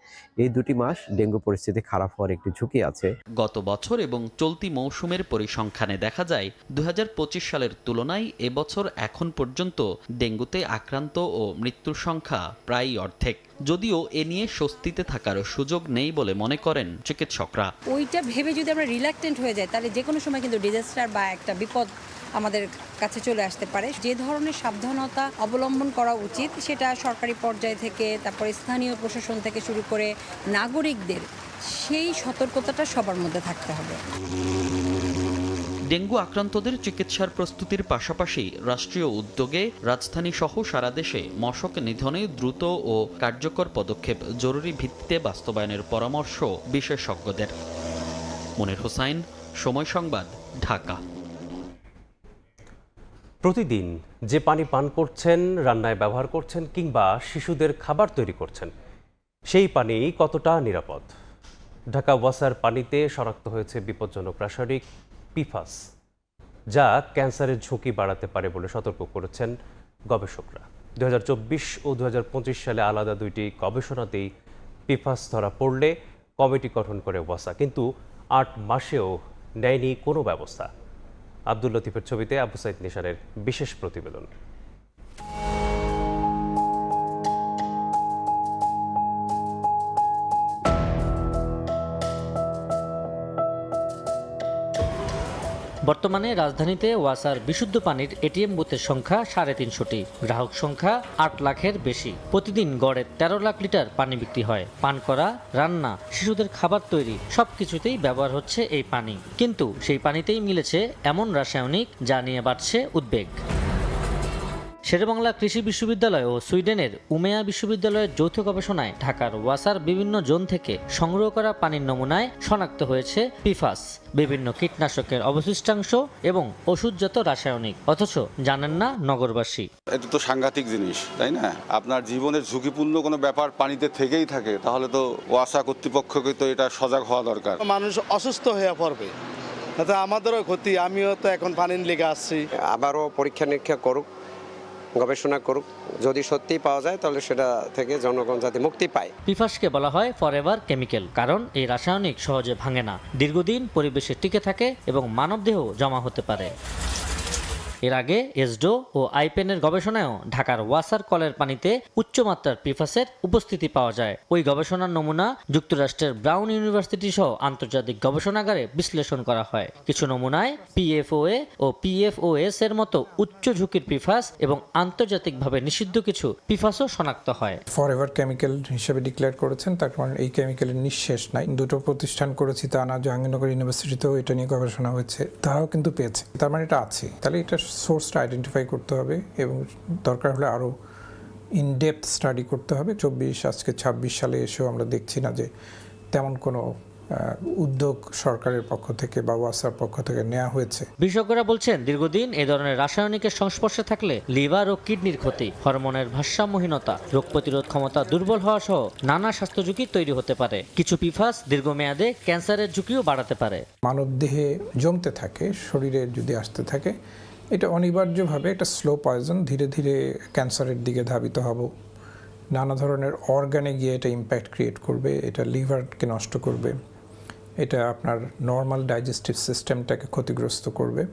এই দুটি মাস ডেঙ্গু পরিস্থিতি খারাপ হওয়ার একটি ঝুঁকি আছে। গত বছর এবং চলতি মৌসুমের পরিসংখ্যানে দেখা যায় 2025 সালের তুলনায় এবছর এখন পর্যন্ত ডেঙ্গুতে আক্রান্ত ও মৃত্যুর সংখ্যা প্রায় অর্ধেক। যদিও এ নিয়ে স্বস্তিতে থাকার সুযোগ নেই বলে মনে করেন চিকিৎসকরা। ওইটা ভেবে যদি আমরা রিল্যাক্টেন্ট হয়ে যাই তাহলে যে কোনো সময় কিন্তু ডিজাস্টার বা একটা বিপদ আমাদের কাছে চলে আসতে পারে। যে ধরনের সাবধানতা অবলম্বন করা উচিত সেটা সরকারি পর্যায় থেকে তারপরে স্থানীয় প্রশাসন থেকে শুরু করে নাগরিকদের সেই সতর্কতাটা সবার মধ্যে থাকতে হবে। ডেঙ্গু আক্রান্তদের চিকিৎসার প্রস্তুতির পাশাপাশি রাষ্ট্রীয় উদ্যোগে রাজধানী সহ সারা দেশে মশক নিধনে দ্রুত ও কার্যকর পদক্ষেপ জরুরি ভিত্তিতে বাস্তবায়নের পরামর্শ বিশেষজ্ঞদের। মনির হোসাইন, সময় সংবাদ, ঢাকা। প্রতিদিন যে পানি পান করছেন, রান্নায় ব্যবহার করছেন কিংবা শিশুদের খাবার তৈরি করছেন, সেই পানি কতটা নিরাপদ? ঢাকা ওয়াসার পানিতে শনাক্ত হয়েছে বিপজ্জনক রাসায়নিক পিফাস, যা ক্যান্সারের ঝুঁকি বাড়াতে পারে বলে সতর্ক করেছেন গবেষকরা। 2024 ও 2025 সালে আলাদা দুইটি গবেষণাতেই পিফাস ধরা পড়লে কমিটি গঠন করে ওয়াসা, কিন্তু 8 মাসেও নেয়নি কোনো ব্যবস্থা। আব্দুল লতিফের ছবিতে আবু সাইদ নিশানের বিশেষ প্রতিবেদন। বর্তমানে রাজধানীতে ওয়াসার বিশুদ্ধ পানির এটিএম বুথের সংখ্যা 350টি, গ্রাহক সংখ্যা 8 লাখের বেশি। প্রতিদিন গড়ে 13 লাখ লিটার পানি বিক্রি হয়। পান করা, রান্না, শিশুদের খাবার তৈরি সবকিছুতেই ব্যবহার হচ্ছে এই পানি। কিন্তু সেই পানিতেই মিলেছে এমন রাসায়নিক যা নিয়ে বাড়ছে উদ্বেগ। শেরেবাংলা কৃষি বিশ্ববিদ্যালয় ও সুইডেনের উমেয়া বিশ্ববিদ্যালয়ের যৌথ গবেষণায় ঢাকার ওয়াসার বিভিন্ন জোন থেকে সংগ্রহ করা পানির নমুনায় শনাক্ত হয়েছে পিফাস, বিভিন্ন কীটনাশকের অবশিষ্টাংশ এবং ওষুধজাত রাসায়নিক। অথচ জানেন না নগরবাসী। এটা তো সাংঘাতিক জিনিস, তাই না? আপনার জীবনের ঝুঁকিপূর্ণ কোনো ব্যাপার পানিতে থেকেই থাকে, তাহলে তো ওয়াসা কর্তৃপক্ষকে তো এটা সজাগ হওয়া দরকার। মানুষ অসুস্থ হয়ে পড়বে, তাতে আমাদেরও ক্ষতি। আমিও তো এখন পানির লেগে আসছি। আবারও পরীক্ষা নিরীক্ষা করুক, গবেষণা করুক, যদি সত্যিই পাওয়া যায় তাহলে সেটা থেকে জনগণ যাতে মুক্তি পায়। পিফাসকে বলা হয় ফরএভার কেমিক্যাল, কারণ এই রাসায়নিক সহজে ভাঙে না, দীর্ঘদিন পরিবেশে টিকে থাকে এবং মানবদেহ জমা হতে পারে। এর আগে এসডো ও আইপেনের গবেষণায়ও ঢাকার ওয়াসার কলের পানিতে উচ্চমাত্রার পিফাসের উপস্থিতি পাওয়া যায়। ওই গবেষণার নমুনা যুক্তরাষ্ট্রের ব্রাউন ইউনিভার্সিটি সহ আন্তর্জাতিক গবেষণাগারে বিশ্লেষণ করা হয়। কিছু নমুনায় পিএফওএ ও পিএফওএস এর মতো উচ্চ ঝুঁকির পিফাস এবং আন্তর্জাতিকভাবে নিষিদ্ধ কিছু পিফাসও শনাক্ত হয়। ফরএভার কেমিক্যাল হিসেবে ডিক্লেয়ার করেছেন, তার কারণ এই কেমিক্যালের নিঃশেষ নাই। দুটো প্রতিষ্ঠান করেছি, তা না জাহাঙ্গীরনগর ইউনিভার্সিটিতেও এটা নিয়ে গবেষণা হয়েছে, তারাও কিন্তু পেয়েছে। তার মানে এটা আছে, তাহলে এটা সোর্সটা আইডেন্টিফাই করতে হবে এবং দরকার হলে আরও ইনডেপথ স্টাডি করতে হবে। 24 আজকে 26 সালে এসেও আমরা দেখছি না যে তেমন কোনো উদ্যোগ সরকারের পক্ষ থেকে বা ওয়াসার পক্ষ থেকে নেওয়া হয়েছে। বিশেষজ্ঞরা বলছেন, দীর্ঘদিন এ ধরনের রাসায়নিকের সংস্পর্শে থাকলে লিভার ও কিডনির ক্ষতি, হরমোনের ভারসাম্যহীনতা, রোগ প্রতিরোধ ক্ষমতা দুর্বল হওয়া সহ নানা স্বাস্থ্য ঝুঁকি তৈরি হতে পারে। কিছু পিফাস দীর্ঘমেয়াদে ক্যান্সারের ঝুঁকিও বাড়াতে পারে। মানবদেহে জমতে থাকে, শরীরে যদি আসতে থাকে, এটা অনিবার্যভাবে একটা স্লো পয়জন, ধীরে ধীরে ক্যান্সারের দিকে ধাবিত হব। নানা ধরনের অর্গানে গিয়ে এটা ইম্প্যাক্ট ক্রিয়েট করবে, এটা লিভারকে নষ্ট করবে, এটা আপনার নর্মাল ডাইজেস্টিভ সিস্টেমটাকে ক্ষতিগ্রস্ত করবে,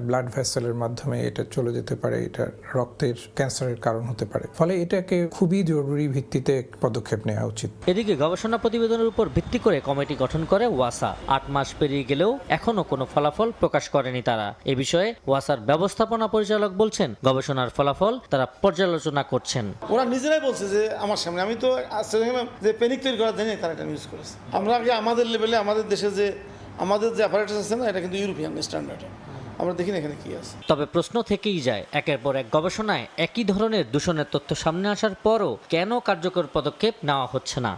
ব্লাড ভেসেলের মাধ্যমে এটা চলে যেতে পারে, এটা রক্তের ক্যান্সারের কারণ হতে পারে। ফলে এটাকে খুবই জরুরি ভিত্তিতে পদক্ষেপ নেওয়া উচিত। এদিকে গবেষণা প্রতিবেদনের উপর ভিত্তি করে কমিটি গঠন করে ওয়াসা। 8 মাস পেরিয়ে গেলেও এখনো কোনো ফলাফল প্রকাশ করেনি তারা। এ বিষয়ে ওয়াসার ব্যবস্থাপনা পরিচালক বলছেন, গবেষণার ফলাফল তারা পর্যালোচনা করছেন। ওরা নিজেরাই বলছে যে আমার সামনে, আমি তো যে প্যানিক তৈরি করার জন্য তারা এটা ইউজ করেছে। আমরা আগে আমাদের লেভেলে আমাদের দেশে যে আমাদের যে অ্যাপারেটাস আছে না, এটা কিন্তু ইউরোপিয়ান স্ট্যান্ডার্ড, আমরা দেখি না এখানে কি আছে। তবে প্রশ্ন থেকেই যায়, একের পর এক গবেষণায় একই ধরনের দূষণের তথ্য সামনে আসার পরও কেন কার্যকর পদক্ষেপ নেওয়া হচ্ছে না।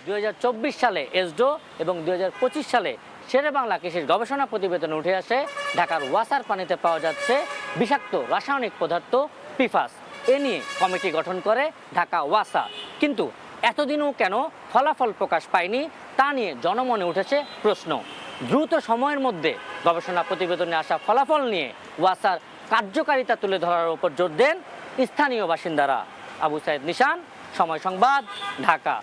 2024 সালে এসডো এবং 2025 সালে শেরেবাংলা কৃষির গবেষণা প্রতিবেদনে উঠে আসে ঢাকার ওয়াসার পানিতে পাওয়া যাচ্ছে বিষাক্ত রাসায়নিক পদার্থ পিফাস। এ নিয়ে কমিটি গঠন করে ঢাকা ওয়াসা, কিন্তু এতদিনও কেন ফলাফল প্রকাশ পায়নি তা নিয়ে জনমনে উঠেছে প্রশ্ন। দ্রুত সময়ের মধ্যে গবেষণা প্রতিবেদনে আসা ফলাফল নিয়ে ওয়াসার কার্যকারিতা তুলে ধরার উপর জোর দেন স্থানীয় বাসিন্দারা। আবু সাইদ নিশান, সময় সংবাদ, ঢাকা।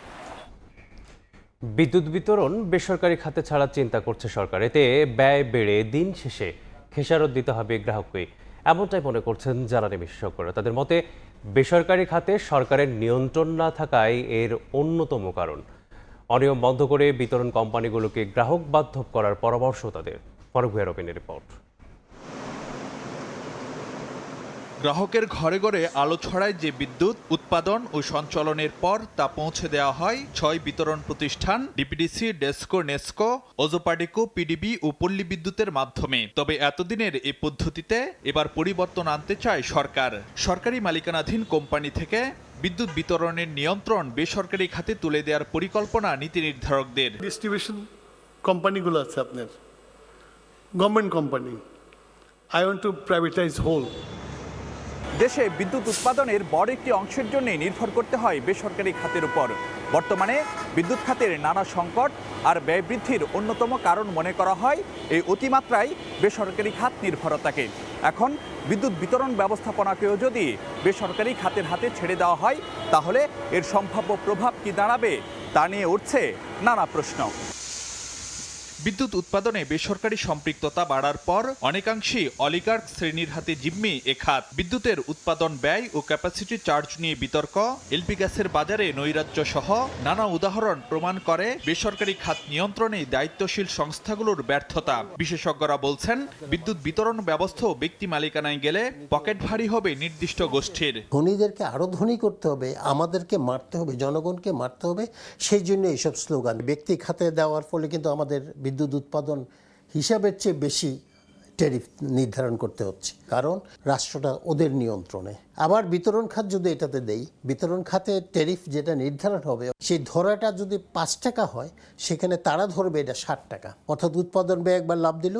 বিদ্যুৎ বিতরণ বেসরকারি খাতে ছাড়ার চিন্তা করছে সরকার। এতে ব্যয় বেড়ে দিন শেষে খেসারত দিতে হবে গ্রাহককে, এমনটাই মনে করছেন জ্বালানি বিশেষজ্ঞরা। তাদের মতে বেসরকারি খাতে সরকারের নিয়ন্ত্রণ না থাকাই এর অন্যতম কারণ। অনিয়ম বন্ধ করে বিতরণ কোম্পানিগুলোকে গ্রাহক বান্ধব করার পরামর্শ তাদের। ফারুক ভূঁইয়া রবিনের রিপোর্ট। গ্রাহকের ঘরে ঘরে আলো ছড়ায় যে বিদ্যুৎ উৎপাদন ও সঞ্চালনের পর তা পৌঁছে দেওয়া হয় 6 বিতরণ প্রতিষ্ঠান ডিপিডিসি, ডেসকো, নেসকো, ওজোপাডিকো, পিডিবি ও পল্লী বিদ্যুতের মাধ্যমে। তবে এতদিনের এই পদ্ধতিতে এবার পরিবর্তন আনতে চায় সরকার। সরকারি মালিকানাধীন কোম্পানি থেকে বিদ্যুৎ বিতরণের নিয়ন্ত্রণ বেসরকারি খাতে তুলে দেওয়ার পরিকল্পনা নীতি নির্ধারকদের। ডিস্ট্রিবিউশন কোম্পানিগুলো আছে আপনার, government company, I want to privatize whole. দেশে বিদ্যুৎ উৎপাদনের বড় একটি অংশের জন্য নির্ভর করতে হয় বেসরকারি খাতের উপর। বর্তমানে বিদ্যুৎ খাতের নানা সংকট আর ব্যয় বৃদ্ধির অন্যতম কারণ মনে করা হয় এই অতিমাত্রায় বেসরকারি খাত নির্ভরতাকে। এখন বিদ্যুৎ বিতরণ ব্যবস্থাপনাকেও যদি বেসরকারি খাতের হাতে ছেড়ে দেওয়া হয়, তাহলে এর সম্ভাব্য প্রভাব কি দাঁড়াবে তা নিয়ে উঠছে নানা প্রশ্ন। বিদ্যুৎ উৎপাদনে বেসরকারি সম্পৃক্ততা বাড়ার পর অনেকাংশেই অলিগার্ক শ্রেণীর হাতে জিম্মি এ খাত। বিদ্যুতের উৎপাদন ব্যয় ও ক্যাপাসিটি চার্জ নিয়ে বিতর্ক, এলপি গ্যাসের বাজারে নৈরাজ্য সহ নানা উদাহরণ প্রমাণ করে বেসরকারি খাত নিয়ন্ত্রণে দায়িত্বশীল সংস্থাগুলোর ব্যর্থতা। বিশেষজ্ঞরা বলছেন, বিদ্যুৎ বিতরণ ব্যবস্থাও ব্যক্তি মালিকানায় গেলে পকেট ভারী হবে নির্দিষ্ট গোষ্ঠীর। ধনীদেরকে আরো ধনী করতে হবে, আমাদেরকে মারতে হবে, জনগণকে মারতে হবে। সেই জন্য এইসব স্লোগান। ব্যক্তি খাতে দেওয়ার ফলে কিন্তু আমাদের বিদ্যুৎ উৎপাদন হিসাবের চেয়ে বেশি ট্যারিফ নির্ধারণ করতে হচ্ছে, কারণ রাষ্ট্রটা ওদের নিয়ন্ত্রণে। আবার বিতরণ খাত যদি এটাতে দেই, বিতরণ খাতে ট্যারিফ যেটা নির্ধারণ হবে সেই ধরাটা যদি 5 টাকা হয়, সেখানে তারা ধরবে এটা 60 টাকা। অর্থাৎ উৎপাদন ব্যয় একবার লাভ দিল,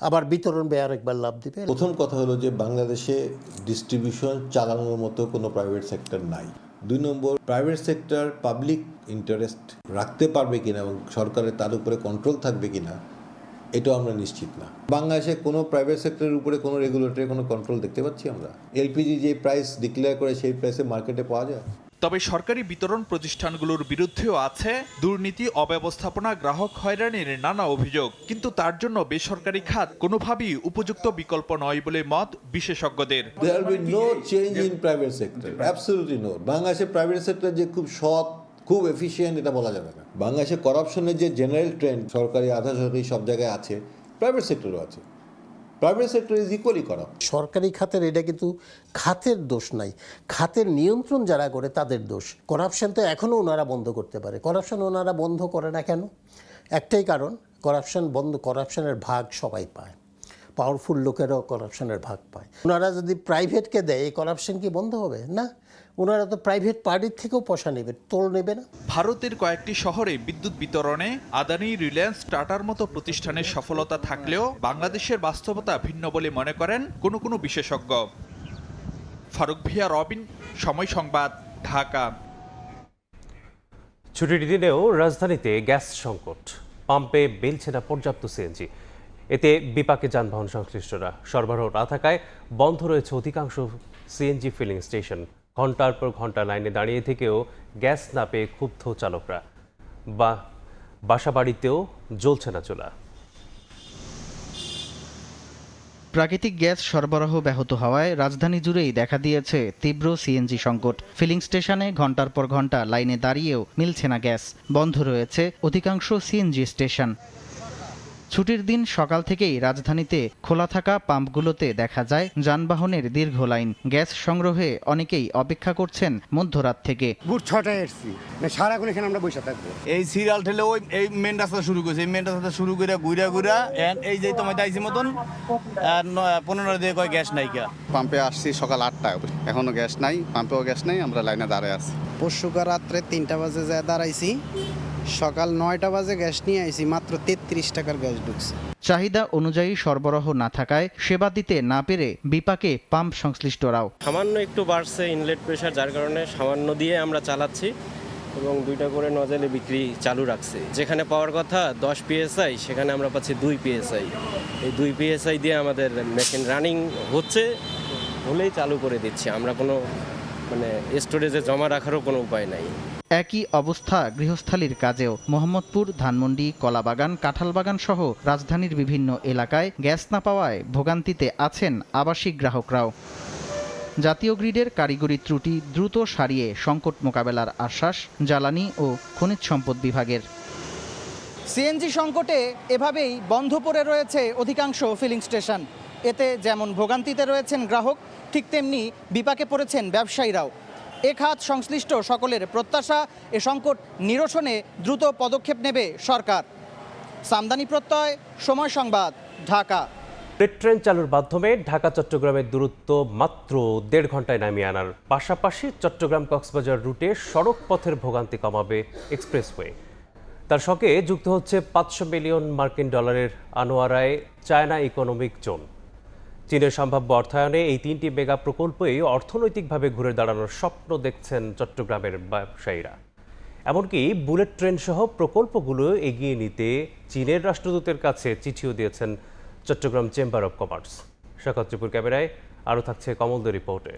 আবার বিতরণ ব্যয় আরেকবার লাভ দিবে। প্রথম কথা হলো যে বাংলাদেশে ডিস্ট্রিবিউশন চালানোর মতো কোনো প্রাইভেট সেক্টর নাই। 2 নম্বর, প্রাইভেট সেক্টর পাবলিক ইন্টারেস্ট রাখতে পারবে কিনা এবং সরকারের তার উপরে কন্ট্রোল থাকবে কিনা, এটাও আমরা নিশ্চিত না। বাংলাদেশে কোনো প্রাইভেট সেক্টরের উপরে কোনো রেগুলেটরি কোনো কন্ট্রোল দেখতে পাচ্ছি আমরা? এলপিজি যে প্রাইস ডিক্লেয়ার করে সেই প্রাইসে মার্কেটে পাওয়া যায়। তবে সরকারি বিতরণ প্রতিষ্ঠানগুলোর বিরুদ্ধেও আছে দুর্নীতি, অব্যবস্থাপনা, গ্রাহক হয়রানির নানা অভিযোগ। কিন্তু তার জন্য বেসরকারি খাত কোনোভাবেই উপযুক্ত বিকল্প নয় বলে মত বিশেষজ্ঞদের। There will be no change in private sector, absolutely no. বাংলাদেশে প্রাইভেট সেক্টর যে খুব সৎ, খুব এফিশিয়েন্ট, এটা বলা যাবে না। বাংলাদেশে করাপশনের যে জেনারেল ট্রেন্ড সরকারি, আধা সরকারি সব জায়গায় আছে, প্রাইভেট সেক্টরও আছে। Private sector is equally corrupt. সরকারি খাতের এটা কিন্তু খাতের দোষ নাই, খাতের নিয়ন্ত্রণ যারা করে তাদের দোষ। করাপশন তো এখনও ওনারা বন্ধ করতে পারে। করাপশন ওনারা বন্ধ করে না কেন? একটাই কারণ, করাপশনের ভাগ সবাই পায়, পাওয়ারফুল লোকেরাও করাপশনের ভাগ পায়। ওনারা যদি প্রাইভেটকে দেয়, এই করাপশন কি বন্ধ হবে? না, ওনারা তো প্রাইভেট পার্টির থেকেও পয়সা নেবে, তোল নেবে না। ভারতের কয়েকটি শহরে বিদ্যুৎ বিতরণে আদানি, রিলায়েন্স, টাটার মতো প্রতিষ্ঠানের সফলতা থাকলেও বাংলাদেশের বাস্তবতা ভিন্ন বলে মনে করেন কোনো বিশেষজ্ঞ। ফারুক ভূঁইয়া, রবিন, সময় সংবাদ, ঢাকা। ছুটির দিনেও রাজধানীতে গ্যাস সংকট, পাম্পে মিলছে না পর্যাপ্ত সিএনজি। এতে বিপাকে যানবাহন সংশ্লিষ্টরা। সরবরাহ না থাকায় বন্ধ রয়েছে অধিকাংশ সিএনজি ফিলিং স্টেশন। ঘন্টার পর ঘন্টা লাইনে দাঁড়িয়ে থেকেও গ্যাস না পেয়ে ক্ষুব্ধ চালকরা। বাসা বাড়িতেও জ্বলছে না চুলা। প্রাকৃতিক গ্যাস সরবরাহ ব্যাহত হওয়ায় রাজধানী জুড়েই দেখা দিয়েছে তীব্র সিএনজি সংকট। ফিলিং স্টেশনে ঘন্টার পর ঘন্টা লাইনে দাঁড়িয়েও মিলছে না গ্যাস। বন্ধ রয়েছে অধিকাংশ সিএনজি স্টেশন। ছুটির দিন সকাল থেকেই রাজধানীতে খোলা থাকা পাম্পগুলোতে দেখা যায় যানবাহনের দীর্ঘ লাইন। গ্যাস সংগ্রহে অনেকেই অপেক্ষা করছেন মধ্যরাত থেকে। ভোর 6টায় এসেছি, সারাক্ষণ এখানে আমরা বসে থাকবো। এই সিরিয়াল ঠেলে ওই এই মেন রাস্তা শুরু করেছে, এই মেন রাস্তা শুরু করে ঘুরা এই যে তোমার দাইছি মতন 15 দিয়ে কয় গ্যাস নাই। পাম্পে আসছি সকাল 8টায়, এখনো গ্যাস নাই, পাম্পেও গ্যাস নাই, আমরা লাইনে দাঁড়ায় আছি। পরশুকার রাত্রে 3টা বাজে যায় দাঁড়াইছি, সকাল 9টা বাজে গ্যাস নিয়ে আইছি, মাত্র 33 টাকার গ্যাস ঢুকছে। চাহিদা অনুযায়ী সরবরাহ না থাকায় সেবা দিতে না পেরে বিপাকে পাম্প সংশ্লিষ্টরাও। সামান্য একটু বাড়ছে ইনলেট প্রেশার, যার কারণে সামান্য দিয়ে আমরা চালাচ্ছি এবং 2টা করে নজেলে বিক্রি চালু রাখছে। যেখানে পাওয়ার কথা 10 PSI, সেখানে আমরা পাচ্ছি 2 PSI। এই 2 PSI দিয়ে আমাদের মেশিন রানিং হচ্ছে, হলেই চালু করে দিচ্ছি। আমরা কোনো মানে স্টোরেজে জমা রাখারও কোনো উপায় নাই। একই অবস্থা গৃহস্থালির কাজেও। মোহাম্মদপুর, ধানমন্ডি, কলাবাগান, কাঁঠালবাগান সহ রাজধানীর বিভিন্ন এলাকায় গ্যাস না পাওয়ায় ভোগান্তিতে আছেন আবাসিক গ্রাহকরাও। জাতীয় গ্রিডের কারিগরি ত্রুটি দ্রুত সারিয়ে সংকট মোকাবেলার আশ্বাস জ্বালানি ও খনিজ সম্পদ বিভাগের। সিএনজি সংকটে এভাবেই বন্ধ পড়ে রয়েছে অধিকাংশ ফিলিং স্টেশন। এতে যেমন ভোগান্তিতে রয়েছেন গ্রাহক, ঠিক তেমনি বিপাকে পড়েছেন ব্যবসায়ীরাও। এ খাত সংশ্লিষ্ট সকলের প্রত্যাশা এ সংকট নিরসনে দ্রুত পদক্ষেপ নেবে সরকার। সামদানি প্রত্যয়, সময় সংবাদ, ঢাকা। বুলেট ট্রেন চালুর মাধ্যমে ঢাকা চট্টগ্রামের দূরত্ব মাত্র 1.5 ঘন্টায় নামিয়ে আনার পাশাপাশি চট্টগ্রাম কক্সবাজার রুটে সড়ক পথের ভোগান্তি কমাবে এক্সপ্রেসওয়ে। তার সঙ্গে যুক্ত হচ্ছে 500 মিলিয়ন মার্কিন ডলারের আনোয়ারায় চায়না ইকোনমিক জোন। চীনের সম্ভাব্য অর্থায়নে এই 3টি মেগা প্রকল্পই অর্থনৈতিকভাবে ঘুরে দাঁড়ানোর স্বপ্ন দেখছেন চট্টগ্রামের ব্যবসায়ীরা। এমনকি বুলেট ট্রেন সহ প্রকল্পগুলো এগিয়ে নিতে চীনের রাষ্ট্রদূতের কাছে চিঠিও দিয়েছেন চট্টগ্রাম চেম্বার অব কমার্স। শাখাত ত্রিপুর ক্যামেরায় আরও থাকছে কমলদের রিপোর্টে।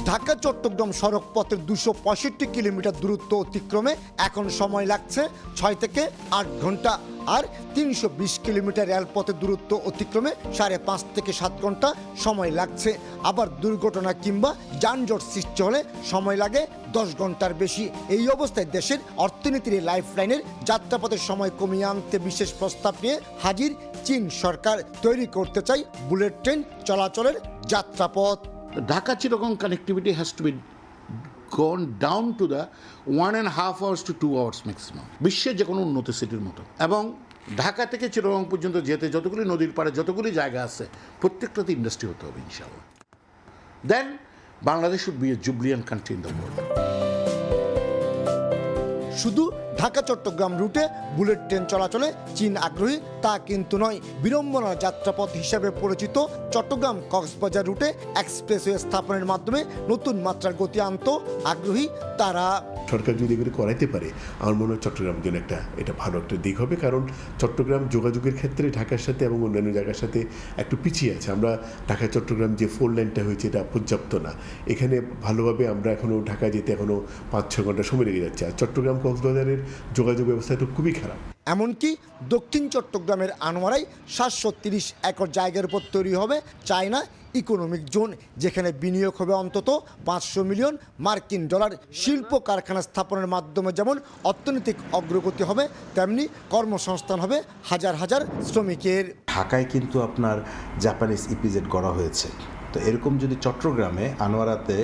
ঢাকা চট্টগ্রাম সড়ক পথের 265 কিলোমিটার দূরত্ব অতিক্রমে এখন সময় লাগছে 6 থেকে 8 ঘন্টা, আর 320 কিলোমিটার রেলপথের দূরত্ব অতিক্রমে 5.5 থেকে 7 ঘন্টা সময় লাগছে। আবার দুর্ঘটনা কিংবা যানজট সৃষ্টি হলে সময় লাগে 10 ঘন্টার বেশি। এই অবস্থায় দেশের অর্থনীতির লাইফলাইনের যাত্রাপথের সময় কমিয়ে আনতে বিশেষ প্রস্তাব নিয়ে হাজির চীন সরকার। তৈরি করতে চাই বুলেট ট্রেন চলাচলের যাত্রাপথ। Dhaka Chittagong connectivity has to be gone down to the 1.5 hours to 2 hours maximum. বিশ্বের যে কোনো উন্নত সিটির মতো। এবং ঢাকা থেকে চিটাগং পর্যন্ত যেতে যতগুলি নদীর পাড়ে যতগুলি জায়গা আছে প্রত্যেকটাতে ইন্ডাস্ট্রি হতে হবে ইনশাআল্লাহ। Then Bangladesh should be a jubilant country in the world. শুধু ঢাকা চট্টগ্রাম রুটে বুলেট ট্রেন চলাচলে চীন আগ্রহী তা কিন্তু নয়। বিড়ম্বনার যাত্রাপথ হিসেবে পরিচিত চট্টগ্রাম কক্সবাজার রুটে এক্সপ্রেসওয়ে স্থাপনের মাধ্যমে নতুন মাত্রার গতি আনতে আগ্রহী তারা। সরকার যদি এগুলো করাইতে পারে আমার মনে হয় চট্টগ্রামের জন্য এটা ভালো একটা দিক হবে, কারণ চট্টগ্রাম যোগাযোগের ক্ষেত্রে ঢাকার সাথে এবং অন্যান্য জায়গার সাথে একটু পিছিয়ে আছে। আমরা ঢাকা চট্টগ্রাম যে 4 লাইনটা হয়েছে এটা পর্যাপ্ত না। এখানে ভালোভাবে আমরা এখনও ঢাকা যেতে এখনও 5-6 ঘন্টা সময় লেগে যাচ্ছে। আর চট্টগ্রাম কক্সবাজারের যোগাযোগ ব্যবস্থাটা খুবই খারাপ। এমনকি দক্ষিণ চট্টগ্রামের আনোয়ারায় 730 একর জায়গার উপর তৈরি হবে চায়না ইকোনমিক জোন, যেখানে বিনিয়োগ হবে অন্তত 500 মিলিয়ন মার্কিন ডলার। শিল্প কারখানা স্থাপনের মাধ্যমে যেমন অর্থনৈতিক অগ্রগতি হবে, তেমনি কর্মসংস্থান হবে হাজার হাজার শ্রমিকের। ঢাকায় কিন্তু আপনার জাপানিজ ইপিজেড করা হয়েছে, তো এরকম যদি চট্টগ্রামে আনোয়ারাতে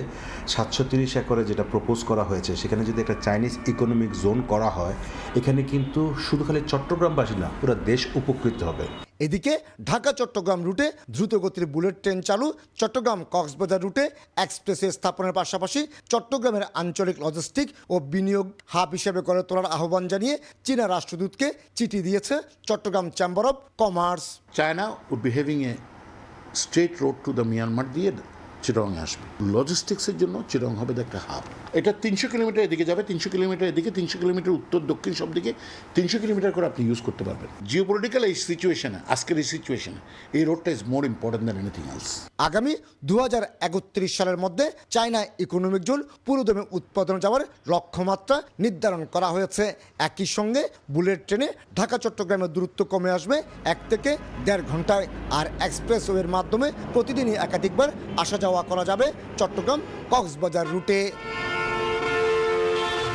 730 একরে যেটা প্রপোজ করা হয়েছে সেখানে যদি একটা চাইনিজ ইকোনমিক জোন করা হয়, এখানে কিন্তু শুধু খালি চট্টগ্রামবাসী না পুরো দেশ উপকৃত হবে। এদিকে ঢাকা চট্টগ্রাম রুটে দ্রুতগতির বুলেট ট্রেন চালু, চট্টগ্রাম কক্সবাজার রুটে এক্সপ্রেসওয়ে স্থাপনের পাশাপাশি চট্টগ্রামের আঞ্চলিক লজিস্টিক ও বিনিয়োগ হাব হিসেবে গড়ে তোলার আহ্বান জানিয়ে চীনা রাষ্ট্রদূতকে চিঠি দিয়েছে Chattogram chamber of commerce. China would be having a straight road to the Myanmar দিয়ে চিটাগং আসবে। লজিস্টিক্সের জন্য চিটাগং হবে একটা হাব। এটা 300 কিলোমিটার এদিকে যাবে, 300 কিলোমিটার এদিকে, 300 কিলোমিটার উত্তর দক্ষিণ সব দিকে 300 কিলোমিটার করে আপনি ইউজ করতে পারবেন। জিওপলিটিক্যাল এই সিচুয়েশনে, আজকের এই সিচুয়েশনে এই রোডটা is more important than anything else. আগামী 2031 সালের মধ্যে চায়না ইকোনমিক জোন পুরোদমে উৎপাদন যাওয়ার লক্ষ্যমাত্রা নির্ধারণ করা হয়েছে। একই সঙ্গে বুলেট ট্রেনে ঢাকা চট্টগ্রামের দূরত্ব কমে আসবে 1 থেকে 1.5 ঘন্টায়, আর এক্সপ্রেসওয়ের মাধ্যমে প্রতিদিনই একাধিকবার আসা যাওয়া করা যাবে চট্টগ্রাম কক্সবাজার রুটে।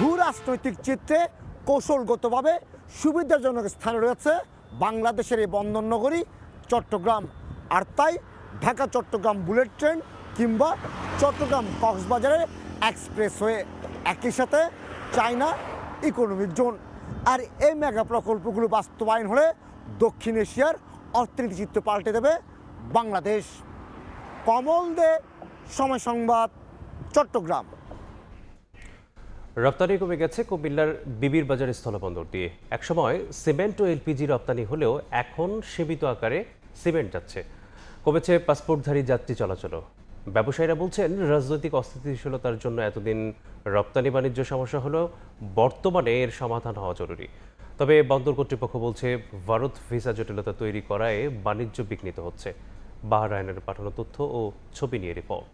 ভূরাজনৈতিক চিত্রে কৌশলগতভাবে সুবিধাজনক স্থানে রয়েছে বাংলাদেশের এই বন্দর নগরী চট্টগ্রাম, আর তাই ঢাকা চট্টগ্রাম বুলেট ট্রেন কিংবা চট্টগ্রাম কক্সবাজারের এক্সপ্রেসওয়ে, একই সাথে চায়না ইকোনমিক জোন, আর এই মেগা প্রকল্পগুলো বাস্তবায়ন হলে দক্ষিণ এশিয়ার অর্থনীতি চিত্র পাল্টে দেবে বাংলাদেশ। কমল দে, সময় সংবাদ, চট্টগ্রাম। রপ্তানি কমে গেছে কুমিল্লার বিবির বাজার স্থলবন্দর দিয়ে। একসময় সিমেন্ট ও এলপিজি রপ্তানি হলেও এখন সীমিত আকারে সিমেন্ট যাচ্ছে। কমেছে পাসপোর্টধারী যাত্রী চলাচলও। ব্যবসায়ীরা বলছেন রাজনৈতিক অস্থিতিশীলতার জন্য এতদিন রপ্তানি বাণিজ্য সমস্যা হলেও বর্তমানে এর সমাধান হওয়া জরুরি। তবে বন্দর কর্তৃপক্ষ বলছে ভারত ভিসা জটিলতা তৈরি করায় বাণিজ্য বিঘ্নিত হচ্ছে। বাহরাইনের পাঠানো তথ্য ও ছবি নিয়ে রিপোর্ট।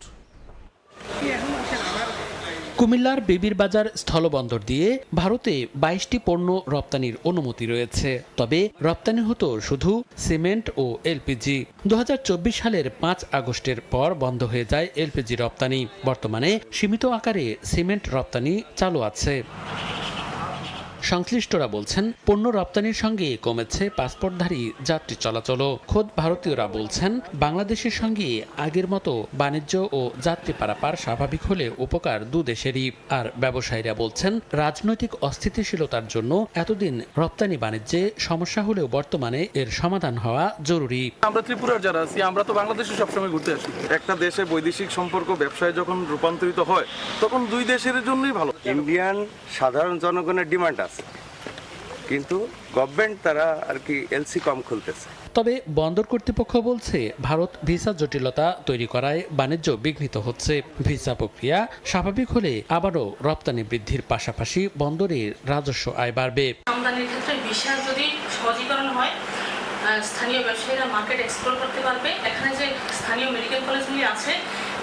কুমিল্লার বেবির বাজার স্থলবন্দর দিয়ে ভারতে 22টি পণ্য রপ্তানির অনুমতি রয়েছে। তবে রপ্তানি হতো শুধু সিমেন্ট ও এলপিজি। 2024 সালের 5 আগস্টের পর বন্ধ হয়ে যায় এলপিজি রপ্তানি। বর্তমানে সীমিত আকারে সিমেন্ট রপ্তানি চালু আছে। সংশ্লিষ্টরা বলছেন পণ্য রপ্তানির সঙ্গে কমেছে পাসপোর্টধারী যাত্রী চলাচলও। খোদ ভারতীয়রা বলছেন বাংলাদেশের সঙ্গে আগের মতো বাণিজ্য ও যাত্রী পারাপার স্বাভাবিক হলে উপকার দু দেশেরই। আর ব্যবসায়ীরা বলছেন রাজনৈতিক অস্থিতিশীলতার জন্য এতদিন রপ্তানি বাণিজ্যে সমস্যা হলেও বর্তমানে এর সমাধান হওয়া জরুরি। আমরা ত্রিপুরার যারা আছি আমরা তো বাংলাদেশে সবসময় ঘুরতে আসি। একটা দেশে বৈদেশিক সম্পর্ক ব্যবসায় যখন রূপান্তরিত হয় তখন দুই দেশের জন্যই ভালো। ইন্ডিয়ান সাধারণ জনগণের ডিমান্ড আছে, কিন্তু গভর্নমেন্ট তারা আর কি এলসি কম খুলতেছে। তবে বন্দর কর্তৃপক্ষ বলছে ভারত ভিসা জটিলতা তৈরি করায় বাণিজ্য বিঘ্নিত হচ্ছে। ভিসা প্রক্রিয়া স্বাভাবিক হলে আবারও রপ্তানি বৃদ্ধির পাশাপাশি বন্দরের রাজস্ব আয় বাড়বে। আমদানির ক্ষেত্রে ভিসা যদি সহজীকরণ হয়, স্থানীয় ব্যবসায়ীরা মার্কেট এক্সপ্লোর করতে পারবে। এখানে যে স্থানীয় মেডিকেল কলেজগুলি আছে,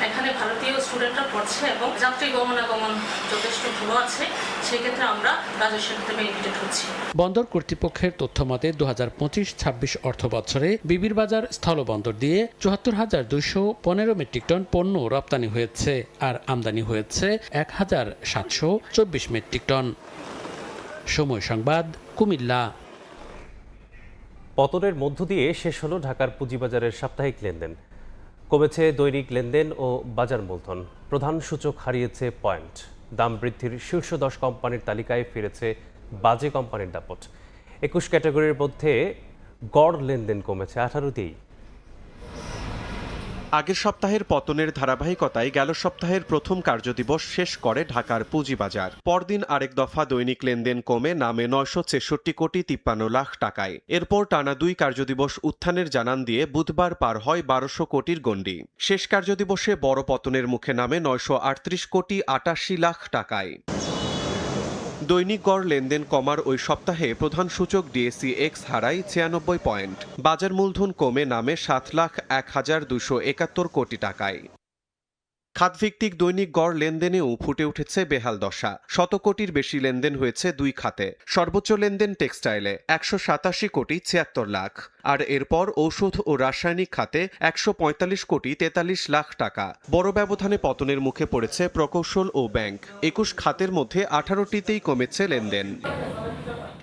এখানে ভারতীয় স্টুডেন্টরা পড়ছে এবং যাত্রী গমনাগমন যথেষ্ট ভালো আছে। সেই ক্ষেত্রে আমরা রাজস্বের ক্ষেত্রে বেনিফিটেড হচ্ছি। বন্দর কর্তৃপক্ষের তথ্য মতে 2025-26 অর্থ বছরে বিবির বাজার স্থলবন্দর দিয়ে 74,215 মেট্রিক টন পণ্য রপ্তানি হয়েছে আর আমদানি হয়েছে 1,724 মেট্রিক টন। সময় সংবাদ, কুমিল্লা। পতনের মধ্য দিয়ে শেষ হলো ঢাকার পুঁজিবাজারের সাপ্তাহিক লেনদেন। কমেছে দৈনিক লেনদেন ও বাজার মূলধন। প্রধান সূচক হারিয়েছে পয়েন্ট। দাম বৃদ্ধির শীর্ষ 10 কোম্পানির তালিকায় ফিরেছে বাজে কোম্পানির দাপট। 21 ক্যাটাগরির মধ্যে গড় লেনদেন কমেছে 18তেই। আগের সপ্তাহের পতনের ধারাবাহিকতায় গেল সপ্তাহের প্রথম কার্যদিবস শেষ করে ঢাকার পুঁজিবাজার। পরদিন আরেক দফা দৈনিক লেনদেন কমে নামে 963 কোটি 53 লাখ টাকায়। এরপর টানা 2 কার্যদিবস উত্থানের জানান দিয়ে বুধবার পার হয় 1200 কোটির গণ্ডি। শেষ কার্যদিবসে বড় পতনের মুখে নামে 938 কোটি 88 লাখ টাকায়। দৈনিক গড় লেনদেন কমার ওই সপ্তাহে প্রধান সূচক ডিএসই এক্স হারায় 96 পয়েন্ট। বাজার মূলধন কমে নামে 7,01,271 কোটি টাকায়। খাতভিত্তিক দৈনিক গড় লেনদেনেও ফুটে উঠেছে বেহাল দশা। 100 কোটির বেশি লেনদেন হয়েছে 2 খাতে। সর্বোচ্চ লেনদেন টেক্সটাইলে 187 কোটি 76 লাখ। আর এরপর ঔষধ ও রাসায়নিক খাতে 145 কোটি 43 লাখ টাকা। বড় ব্যবধানে পতনের মুখে পড়েছে প্রকৌশল ও ব্যাংক। 21 খাতের মধ্যে 18টিতেই কমেছে লেনদেন।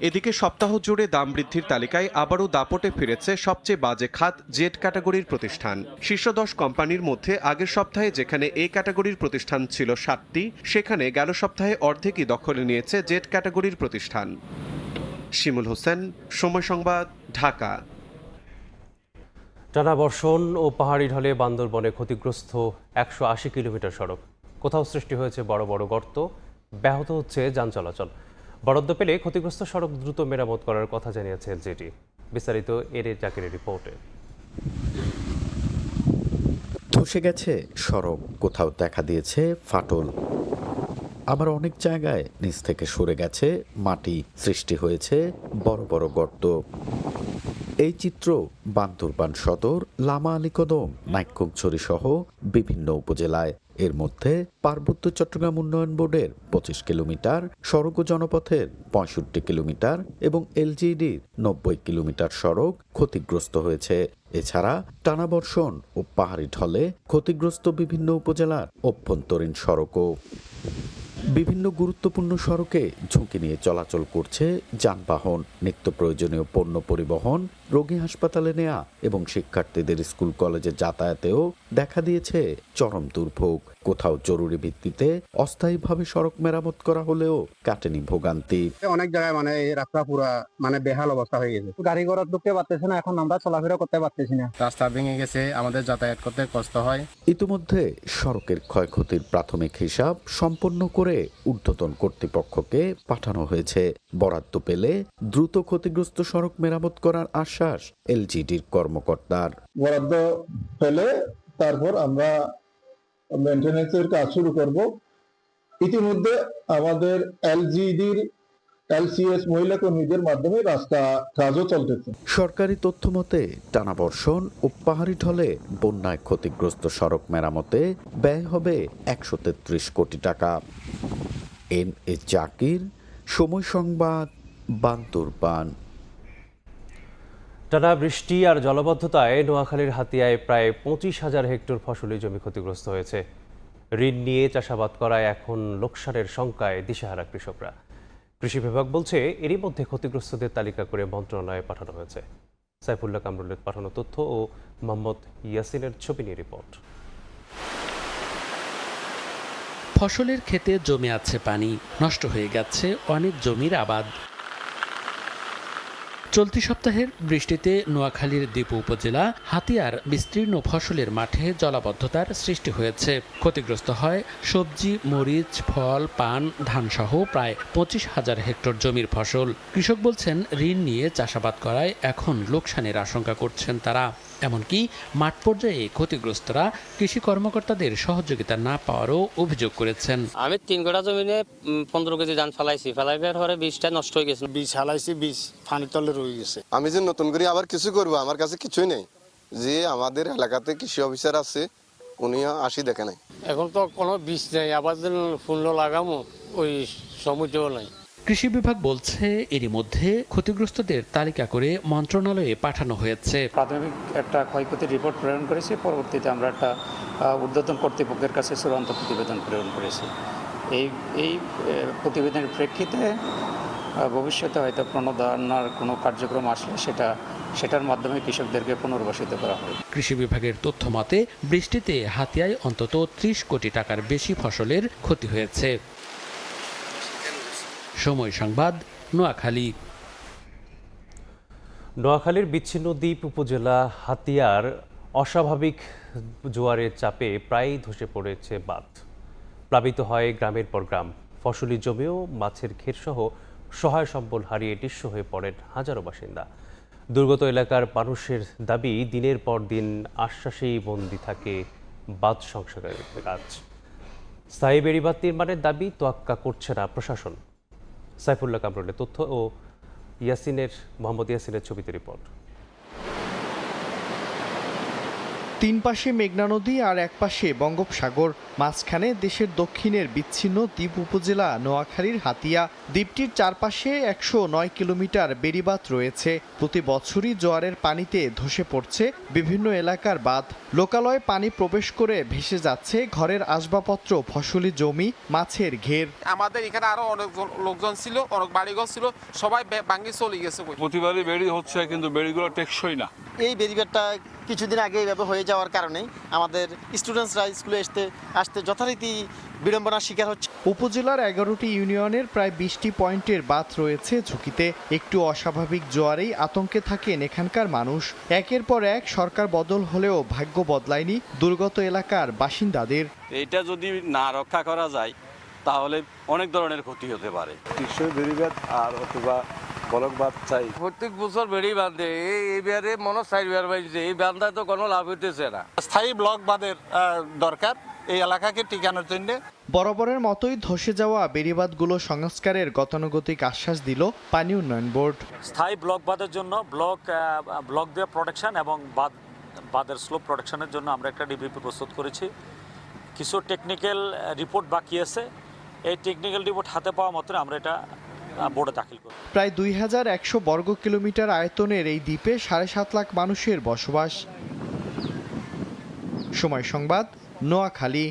এদিকে সপ্তাহ জুড়ে দাম বৃদ্ধির তালিকায় আবারও দাপটে ফিরেছে সবচেয়ে বাজে খাত জেড ক্যাটাগরির প্রতিষ্ঠান। শীর্ষ 10 কোম্পানির মধ্যে আগের সপ্তাহে যেখানে এ ক্যাটাগরির প্রতিষ্ঠান ছিল 7টি, সেখানে গেল সপ্তাহে অর্ধেকই দখলে নিয়েছে জেড ক্যাটাগরির প্রতিষ্ঠান। শিমুল হোসেন, সময় সংবাদ, ঢাকা। টানা বর্ষণ ও পাহাড়ি ঢলে বান্দরবনে ক্ষতিগ্রস্ত 180 কিলোমিটার সড়ক। কোথাও সৃষ্টি হয়েছে বড় বড় গর্ত, ব্যাহত হচ্ছে যান চলাচল। বরাদ্দ পেলে ক্ষতিগ্রস্ত সড়ক দ্রুত মেরামত করার কথা জানিয়েছে এলজিডি। বিস্তারিত এর জাকিরের রিপোর্টে। ধসে গেছে সড়ক, কোথাও দেখা দিয়েছে ফাটল, আবার অনেক জায়গায় নিচ থেকে সরে গেছে মাটি, সৃষ্টি হয়েছে বড় বড় গর্ত। এই চিত্র বান্দরবান সদর, লামা আলী কদম, নাইক্ষ্যংছড়ি সহ বিভিন্ন উপজেলায়। এর মধ্যে পার্বত্য চট্টগ্রাম উন্নয়ন বোর্ডের 25 কিলোমিটার, সড়ক ও জনপথের 65 কিলোমিটার এবং এলজিডির 90 কিলোমিটার সড়ক ক্ষতিগ্রস্ত হয়েছে। এছাড়া টানা বর্ষণ ও পাহাড়ি ঢলে ক্ষতিগ্রস্ত বিভিন্ন উপজেলার অভ্যন্তরীণ সড়কও। বিভিন্ন গুরুত্বপূর্ণ সড়কে ঝুঁকি নিয়ে চলাচল করছে যানবাহন। নিত্য প্রয়োজনীয় পণ্য পরিবহন, রোগী হাসপাতালে নেওয়া এবং শিক্ষার্থীদের স্কুল কলেজে যাতায়াতেও দেখা দিয়েছে চরম দুর্ভোগ। কোথাও জরুরি ভিত্তিতে অস্থায়ীভাবে সড়ক মেরামত করা হলেও কাটেনি ভোগান্তি। অনেক জায়গায় এই রাস্তা পুরা বেহাল অবস্থা হয়ে গেছে, গাড়ি ঘোড়া ঢুকতে পারতেছে না, এখন আমরা চলাফেরা করতে পারতেছি না, রাস্তা ভেঙে গেছে, আমাদের যাতায়াত করতে কষ্ট হয়। ইতিমধ্যে সড়কের ক্ষয়ক্ষতির প্রাথমিক হিসাব সম্পন্ন করে ঊর্ধ্বতন কর্তৃপক্ষকে পাঠানো হয়েছে। বরাদ্দ পেলে দ্রুত ক্ষতিগ্রস্ত সড়ক মেরামত করার আশ্বাস এলজিডির কর্মকর্তার। বরাদ্দ পেলে তারপর আমরা মেইনটেনেন্সের কাজ শুরু করব। ইতিমধ্যে আমাদের এলজিডির LCS মহিলা কর্মীদের মাধ্যমে রাস্তা কাজও চলতেছে। সরকারি তথ্য মতে টানা বর্ষণ ও পাহাড়ি ঢলে বন্যায় ক্ষতিগ্রস্ত সড়ক মেরামতে ব্যয় হবে 133 কোটি টাকা। এ জাকির, সময় সংবাদ, বান্দরবান। টানা বৃষ্টি আর জলাবদ্ধতায় নোয়াখালীর হাতিয়ায় প্রায় 25,000 হেক্টর ফসলি জমি ক্ষতিগ্রস্ত হয়েছে। ঋণ নিয়ে চাষাবাদ করায় এখন লোকসানের শঙ্কায় দিশেহারা কৃষকরা। কৃষি বিভাগ বলছে এরই মধ্যে ক্ষতিগ্রস্তদের তালিকা করে মন্ত্রণালয়ে পাঠানো হয়েছে। সাইফুল্লাহ কামরুলের পাঠানো তথ্য ও মোহাম্মদ ইয়াসিনের ছবি নিয়ে রিপোর্ট। ফসলের ক্ষেতে জমে আছে পানি, নষ্ট হয়ে গেছে অনেক জমির আবাদ। চলতি সপ্তাহের বৃষ্টিতে নোয়াখালীর দীপু উপজেলা হাতিয়ার বিস্তীর্ণ ফসলের মাঠে জলাবদ্ধতার সৃষ্টি হয়েছে। ক্ষতিগ্রস্ত হয় সবজি, মরিচ, ফল, পান, ধানসহ প্রায় 25,000 হেক্টর জমির ফসল। কৃষক বলছেন ঋণ নিয়ে চাষাবাদ করায় এখন লোকসানের আশঙ্কা করছেন তারা। এমনকি মাঠ পর্যায়ে ক্ষতিগ্রস্তরা কৃষি কর্মকর্তাদের সহযোগিতা না পাওয়ারও অভিযোগ করেছেন। আমি 3 কাঠা জমিনে 15 কেজি ধান ফেলাইছি, ফেলাইবার পরে বীজটা নষ্ট হয়ে গেছে। বীজ ফেলাইছি, বীজ পানির তলে রয়ে গেছে। আমি যে নতুন করে আবার কিছু করবো, আমার কাছে কিছুই নেই। যে আমাদের এলাকাতে কৃষি অফিসার আছে, উনিও আসি দেখে নাই। এখন তো কোনো বীজ নেই, আবার ফুল লাগামো ওই সমুদ্রও নাই। কৃষি বিভাগ বলছে এরই মধ্যে ক্ষতিগ্রস্তদের তালিকা করে মন্ত্রণালয়ে পাঠানো হয়েছে। প্রাথমিক একটা ক্ষয়ক্ষতির রিপোর্ট প্রেরণ করেছি, পরবর্তীতে আমরা একটা ঊর্ধ্বতন কর্তৃপক্ষের কাছে চূড়ান্ত প্রতিবেদন প্রেরণ করেছি। এই প্রতিবেদনের প্রেক্ষিতে ভবিষ্যতে হয়তো প্রণোদনার কোনো কার্যক্রম আসলে সেটার মাধ্যমে কৃষকদেরকে পুনর্বাসিত করা হবে। কৃষি বিভাগের তথ্য মতে বৃষ্টিতে হাতিয়ায় অন্তত 30 কোটি টাকার বেশি ফসলের ক্ষতি হয়েছে। সময় সংবাদ, নোয়াখালী। নোয়াখালীর বিচ্ছিন্ন দ্বীপ উপজেলা হাতিয়ার অস্বাভাবিক জোয়ারের চাপে প্রায়ই ধসে পড়েছে বাঁধ। প্লাবিত হয় গ্রামের পর গ্রাম। ফসলি জমিও মাছের ঘেরসহ সহায় সম্বল হারিয়ে নিঃস্ব হয়ে পড়েন হাজারো বাসিন্দা। দুর্গত এলাকার মানুষের দাবি, দিনের পর দিন আশ্বাসেই বন্দী থাকে বাঁধ সংস্কারের কাজ। স্থায়ী বেড়িবাঁধ নির্মাণের দাবি তোয়াক্কা করছে না প্রশাসন। সাইফুল্লাহ কামরুলের তথ্য ও মোহাম্মদ ইয়াসিনের ছবিতে রিপোর্ট। তিন পাশে মেঘনা নদী আর এক পাশে বঙ্গোপসাগর, মাঝখানে দেশের দক্ষিণের বিচ্ছিন্ন দ্বীপ উপজেলা নোয়াখালীর হাতিয়া। দ্বীপটির চারপাশে 109 কিলোমিটার বেড়িবাঁধ রয়েছে। প্রতি বছরই জোয়ারের পানিতে ধসে পড়ছে বিভিন্ন এলাকার বাঁধ। লোকালয়ে পানি প্রবেশ করে ভেসে যাচ্ছে ঘরের আসবাবপত্র, ফসলি জমি, মাছের ঘের। আমাদের এখানে আরো অনেক লোকজন ছিল, অনেক বাড়িঘর ছিল, সবাই ভাঙে চলে গেছে। প্রতিবারই বেড়ি হচ্ছে, কিন্তু বেড়িগুলো টেকসই না। এই বেড়িবাঁধটা কিছুদিন আগে এইভাবে হয়ে যাওয়ার কারণে আমাদের স্টুডেন্টসরা স্কুলে আসতে যথারীতি বিড়ম্বনার শিকার হচ্ছে। উপজেলার 11টি ইউনিয়নের প্রায় 20টি পয়েন্টের বাঁধ রয়েছে ঝুঁকিতে। একটু অস্বাভাবিক জোয়ারেই আতঙ্কে থাকেন এখানকার মানুষ। একের পর এক সরকার বদল হলেও ভাগ্য বদলায়নি দুর্গত এলাকার বাসিন্দাদের। এটা যদি না রক্ষা করা যায় তাহলে অনেক ধরনের ক্ষতি হতে পারে। টিকসই বেড়িবাঁধ আর অথবা বলক বাঁধ চাই। প্রত্যেক বছর বেড়ি বাঁধে, এইবারে মনে চাইবার বাইছে, এই বাঁধায় তো কোনো লাভ হইতেছে না। স্থায়ী ব্লক বাঁধের দরকার এই এলাকাকে টিকানোর জন্য। বরাবরের মতোই ধসে যাওয়া বেড়িবাঁধগুলো সংস্কারের গতানুগতিক আশ্বাস দিল পানি উন্নয়ন বোর্ড। স্থায়ী ব্লক বাঁধের জন্য ব্লক দিয়ে প্রোটেকশন এবং বাঁধের স্লোপ প্রোটেকশনের জন্য আমরা একটা ডিপিপি প্রস্তুত করেছি। কিছু টেকনিক্যাল রিপোর্ট বাকি আছে, এই টেকনিক্যাল রিপোর্ট হাতে পাওয়া মাত্র আমরা এটা বোর্ডে দাখিল করি। প্রায় 2100 বর্গ কিলোমিটার আয়তনের এই দ্বীপে 7.5 লাখ মানুষের বসবাস। সময় সংবাদ, নোয়াখালী।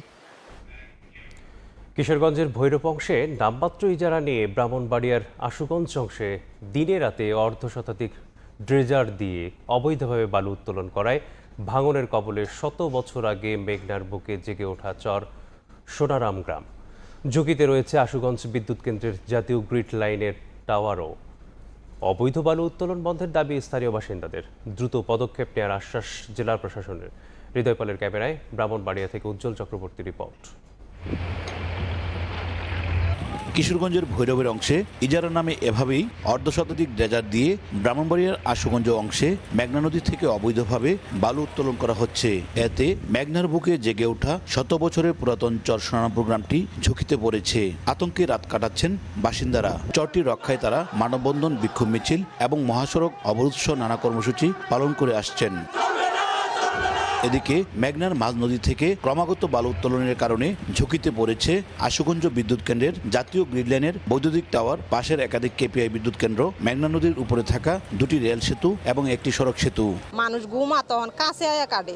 কিশোরগঞ্জের ভৈরব অংশে নামমাত্র ইজারা নিয়ে ব্রাহ্মণবাড়িয়ার আশুগঞ্জ অংশে দিনে রাতে অর্ধশতাধিক ড্রেজার দিয়ে অবৈধভাবে বালু উত্তোলন করায় ভাঙনের কবলে 100 বছর আগে মেঘনার বুকে জেগে ওঠা চর সোনারাম গ্রাম। ঝুঁকিতে রয়েছে আশুগঞ্জ বিদ্যুৎ কেন্দ্রের জাতীয় গ্রিড লাইনের টাওয়ারও। অবৈধ বালু উত্তোলন বন্ধের দাবি স্থানীয় বাসিন্দাদের। দ্রুত পদক্ষেপ নেওয়ার আশ্বাস জেলা প্রশাসনের। হৃদয়পালের ক্যামেরায় ব্রাহ্মণবাড়িয়া থেকে উজ্জ্বল চক্রবর্তী রিপোর্ট। কিশোরগঞ্জের ভৈরবের অংশে ইজারা নামে এভাবেই অর্ধশতাধিক ড্রেজার দিয়ে ব্রাহ্মণবাড়িয়ার আশুগঞ্জ অংশে মেঘনা নদী থেকে অবৈধভাবে বালু উত্তোলন করা হচ্ছে। এতে মেঘনার বুকে জেগে ওঠা শত বছরের পুরাতন চর সোনারামপুর গ্রামটি ঝুঁকিতে পড়েছে। আতঙ্কে রাত কাটাচ্ছেন বাসিন্দারা। চরটি রক্ষায় তারা মানববন্ধন, বিক্ষোভ মিছিল এবং মহাসড়ক অবরোধ সহ নানা কর্মসূচি পালন করে আসছেন। এদিকে মেঘনার মাঝ নদী থেকে ক্রমাগত বালু উত্তোলনের কারণে ঝুঁকিতে পড়েছে আশুগঞ্জ বিদ্যুৎ কেন্দ্রের জাতীয় গ্রিড লাইনের বৈদ্যুতিক টাওয়ার, পাশের একাধিক কেপিআই বিদ্যুৎ কেন্দ্র, মেঘনা নদীর উপরে থাকা দুটি রেল সেতু এবং একটি সড়ক সেতু। মানুষ ঘুমা তখন কাছে আয়া কাটে,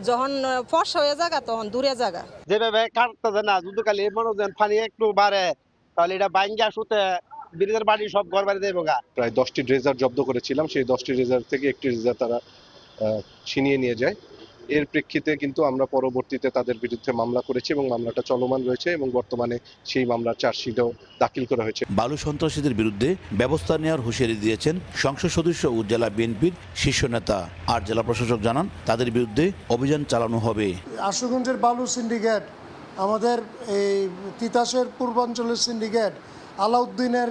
যখন ফর্সা হয়ে জায়গা তখন দূরে জায়গা। যেভাবে কাটতেছে না, যদি খালি মানুষজন পানি একটু বাড়ে তাহলে এটা বাইঙ্গা শুতে ব্রিজের বাড়ি সব ঘর বাড়ি দেবো গা। প্রায় 10টি ড্রেজার জব্দ করেছিলাম, সেই 10টি ড্রেজার থেকে একটি ড্রেজার তারা ছিনিয়ে নিয়ে যায়। এর প্রেক্ষিতে কিন্তু আমরা পরবর্তীতে তাদের বিরুদ্ধে মামলা করেছি এবং মামলাটা চলমান রয়েছে এবং বর্তমানে সেই মামলার চার্জশিটও দাখিল করা হয়েছে। বালু সন্ত্রাসীদের বিরুদ্ধে ব্যবস্থা নেওয়ার হুঁশিয়ারি দিয়েছেন সংসদ সদস্য ও জেলা বিএনপির শীর্ষ নেতা। আর জেলা প্রশাসক জানান তাদের বিরুদ্ধে অভিযান চালানো হবে। আশুগঞ্জের বালু সিন্ডিকেট, আমাদের এই তিতাসের পূর্বাঞ্চলের সিন্ডিকেট, আলাউদ্দিনের